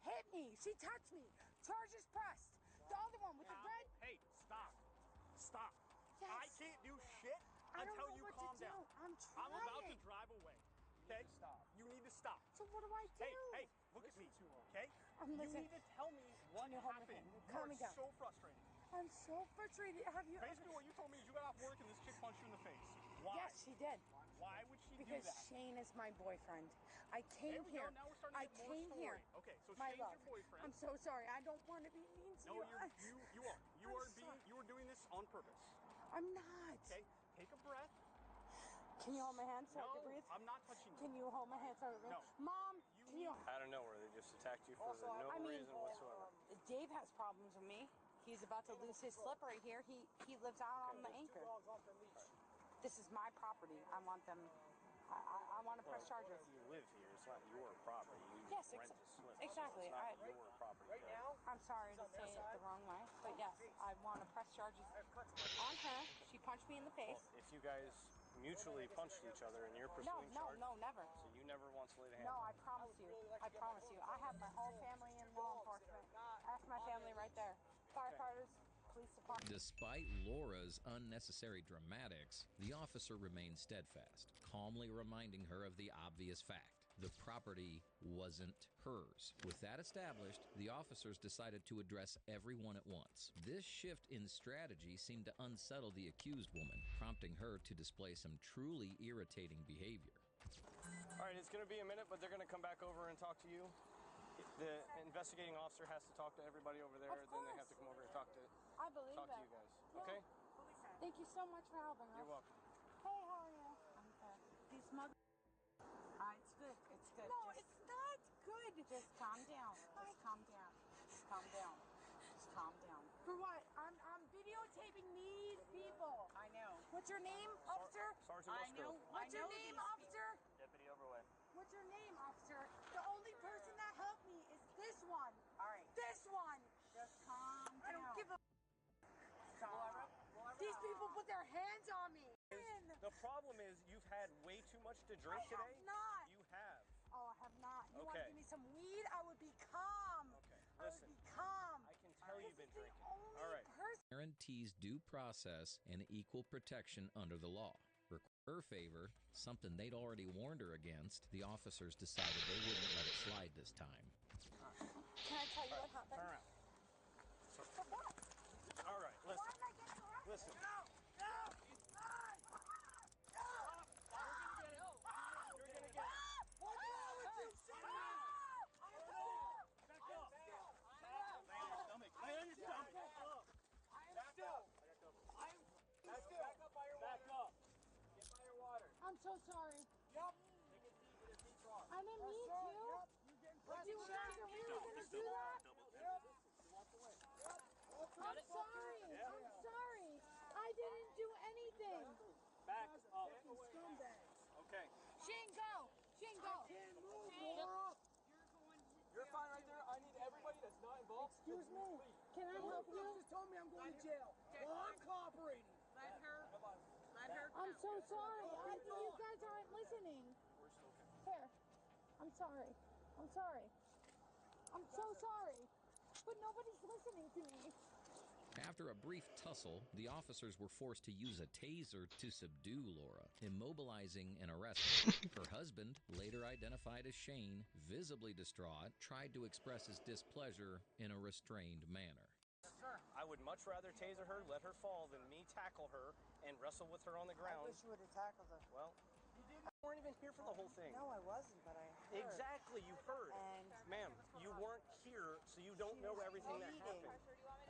hit me. She touched me. Charges pressed. The other one with the red. Hey, stop. Stop. Yes. I can't do shit I don't until know you what calm to do. down. I'm I'm about to trying. drive away. Okay? Stop. You need to stop. So what do I do? Hey, look at me. Okay? You Listen. need to tell me what You hold my happened. hand. You Calm are me down. so frustrated. I'm so frustrated. Have you Basically, what you told me is you got off work and this chick punched you in the face. Why? Yes, she did. Why would she Because do that? Shane is my boyfriend. I came There we here. go. Now we're starting to I get more came story. here. Okay, so My Shane's love. your boyfriend. I'm so sorry. I don't want to be mean to No, you. you are. You are doing this on purpose. I'm not. Okay? Take a breath. Can you hold my hand so I can No, breathe? I'm not touching you. Can you hold my hand so I can breathe? No. Mom, can you? Out of nowhere, they just attacked you for Also, no I mean, reason whatsoever. Dave has problems with me. He's about to lose his slip right here. He lives out on the anchor. This is my property. I want them. I want to press charges. You live here. It's not your property. You Yes, rent a slip. exactly. So it's not your property. Right now, I'm sorry to say it the wrong way, but yes, I want to press charges on her. She punched me in the face. Well, if you guys mutually punched each other and you're pursuing charges, No, never. so you never once laid a hand No, on I promise you. I promise you. I have my whole family in law enforcement. Ask my family right there. Firefighters, police department. Despite Laura's unnecessary dramatics, the officer remained steadfast, calmly reminding her of the obvious fact. The property wasn't hers. With that established, the officers decided to address everyone at once. This shift in strategy seemed to unsettle the accused woman, prompting her to display some truly irritating behavior. All right, it's going to be a minute, but they're going to come back over and talk to you. The investigating officer has to talk to everybody over there, then they have to come over and talk to you guys. Okay? Thank you so much for helping us. You're welcome. Hey, how are you? I'm good. These mother... it's good. It's good. No, it's not good. Just calm down. Just calm down. Just calm down. Just calm down. For what? I'm videotaping these people. I know. What's your name, officer? Sergeant Musgrove. What's your name, officer? Deputy Overway. What's your name, officer? The only person that helped me is this one. All right. This one. Just calm down. I don't give a... Stop. These people put their hands on me. The problem is you've had way too much to drink today. I have not. You have. Oh, I have not. You want to Okay. give me some weed? I would be calm. Okay. I would Listen. be calm. I can tell you've been drinking. All right. Guarantees due process and equal protection under the law. For her favor, something they'd already warned her against, the officers decided they wouldn't let it slide this time. Can I tell you what happened? Turn around. What? All right, listen. Why am I getting arrested? Listen. No! No! You're gonna get it. What's wrong with you? Shut up! Back up. Lay on your stomach. Lay on your stomach. Back up. Back up. Back up by your water. Back up. Get by your water. I'm so sorry. Yup. Take it deep with a deep draw. I didn't mean to. Yup. You're getting You guys are really going to do that? Yep. Walk away. Yep. I'm sorry. Yeah. I'm sorry. I didn't do anything. Back up. Scumbags. Okay. Shane, go. Shane, go. I can't move, Laura. You're fine right there. I need everybody that's not involved. Excuse me. Can I help you? Just told me I'm going to jail. Well, I'm cooperating. Let her. I'm so sorry. You guys aren't listening. Here. I'm sorry. I'm sorry. I'm so sorry. But nobody's listening to me. After a brief tussle, the officers were forced to use a taser to subdue Laura, immobilizing and arresting her. Her husband, later identified as Shane, visibly distraught, tried to express his displeasure in a restrained manner. I would much rather taser her, let her fall, than me tackle her and wrestle with her on the ground. I wish you would have tackled her. Well, you weren't even here for the whole thing. No, I wasn't, but I heard. Exactly, you heard. And ma'am, you weren't here, so you don't know everything that happened.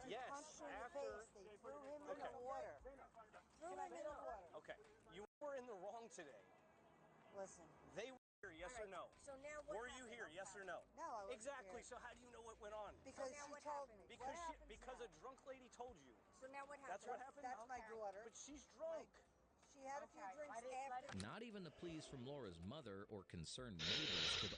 Yes, after they threw him in the water. Threw him in the water. Okay, you were in the wrong today. Listen. They were here, yes or no? So now what Were you here, yes or no? No, I wasn't Exactly. here. So how do you know what went on? Because she told me. Because a drunk lady told you. So now what happened? That's what happened? That's my daughter. But she's drunk. She had a few drinks after. Not even the pleas from Laura's mother or concerned neighbors could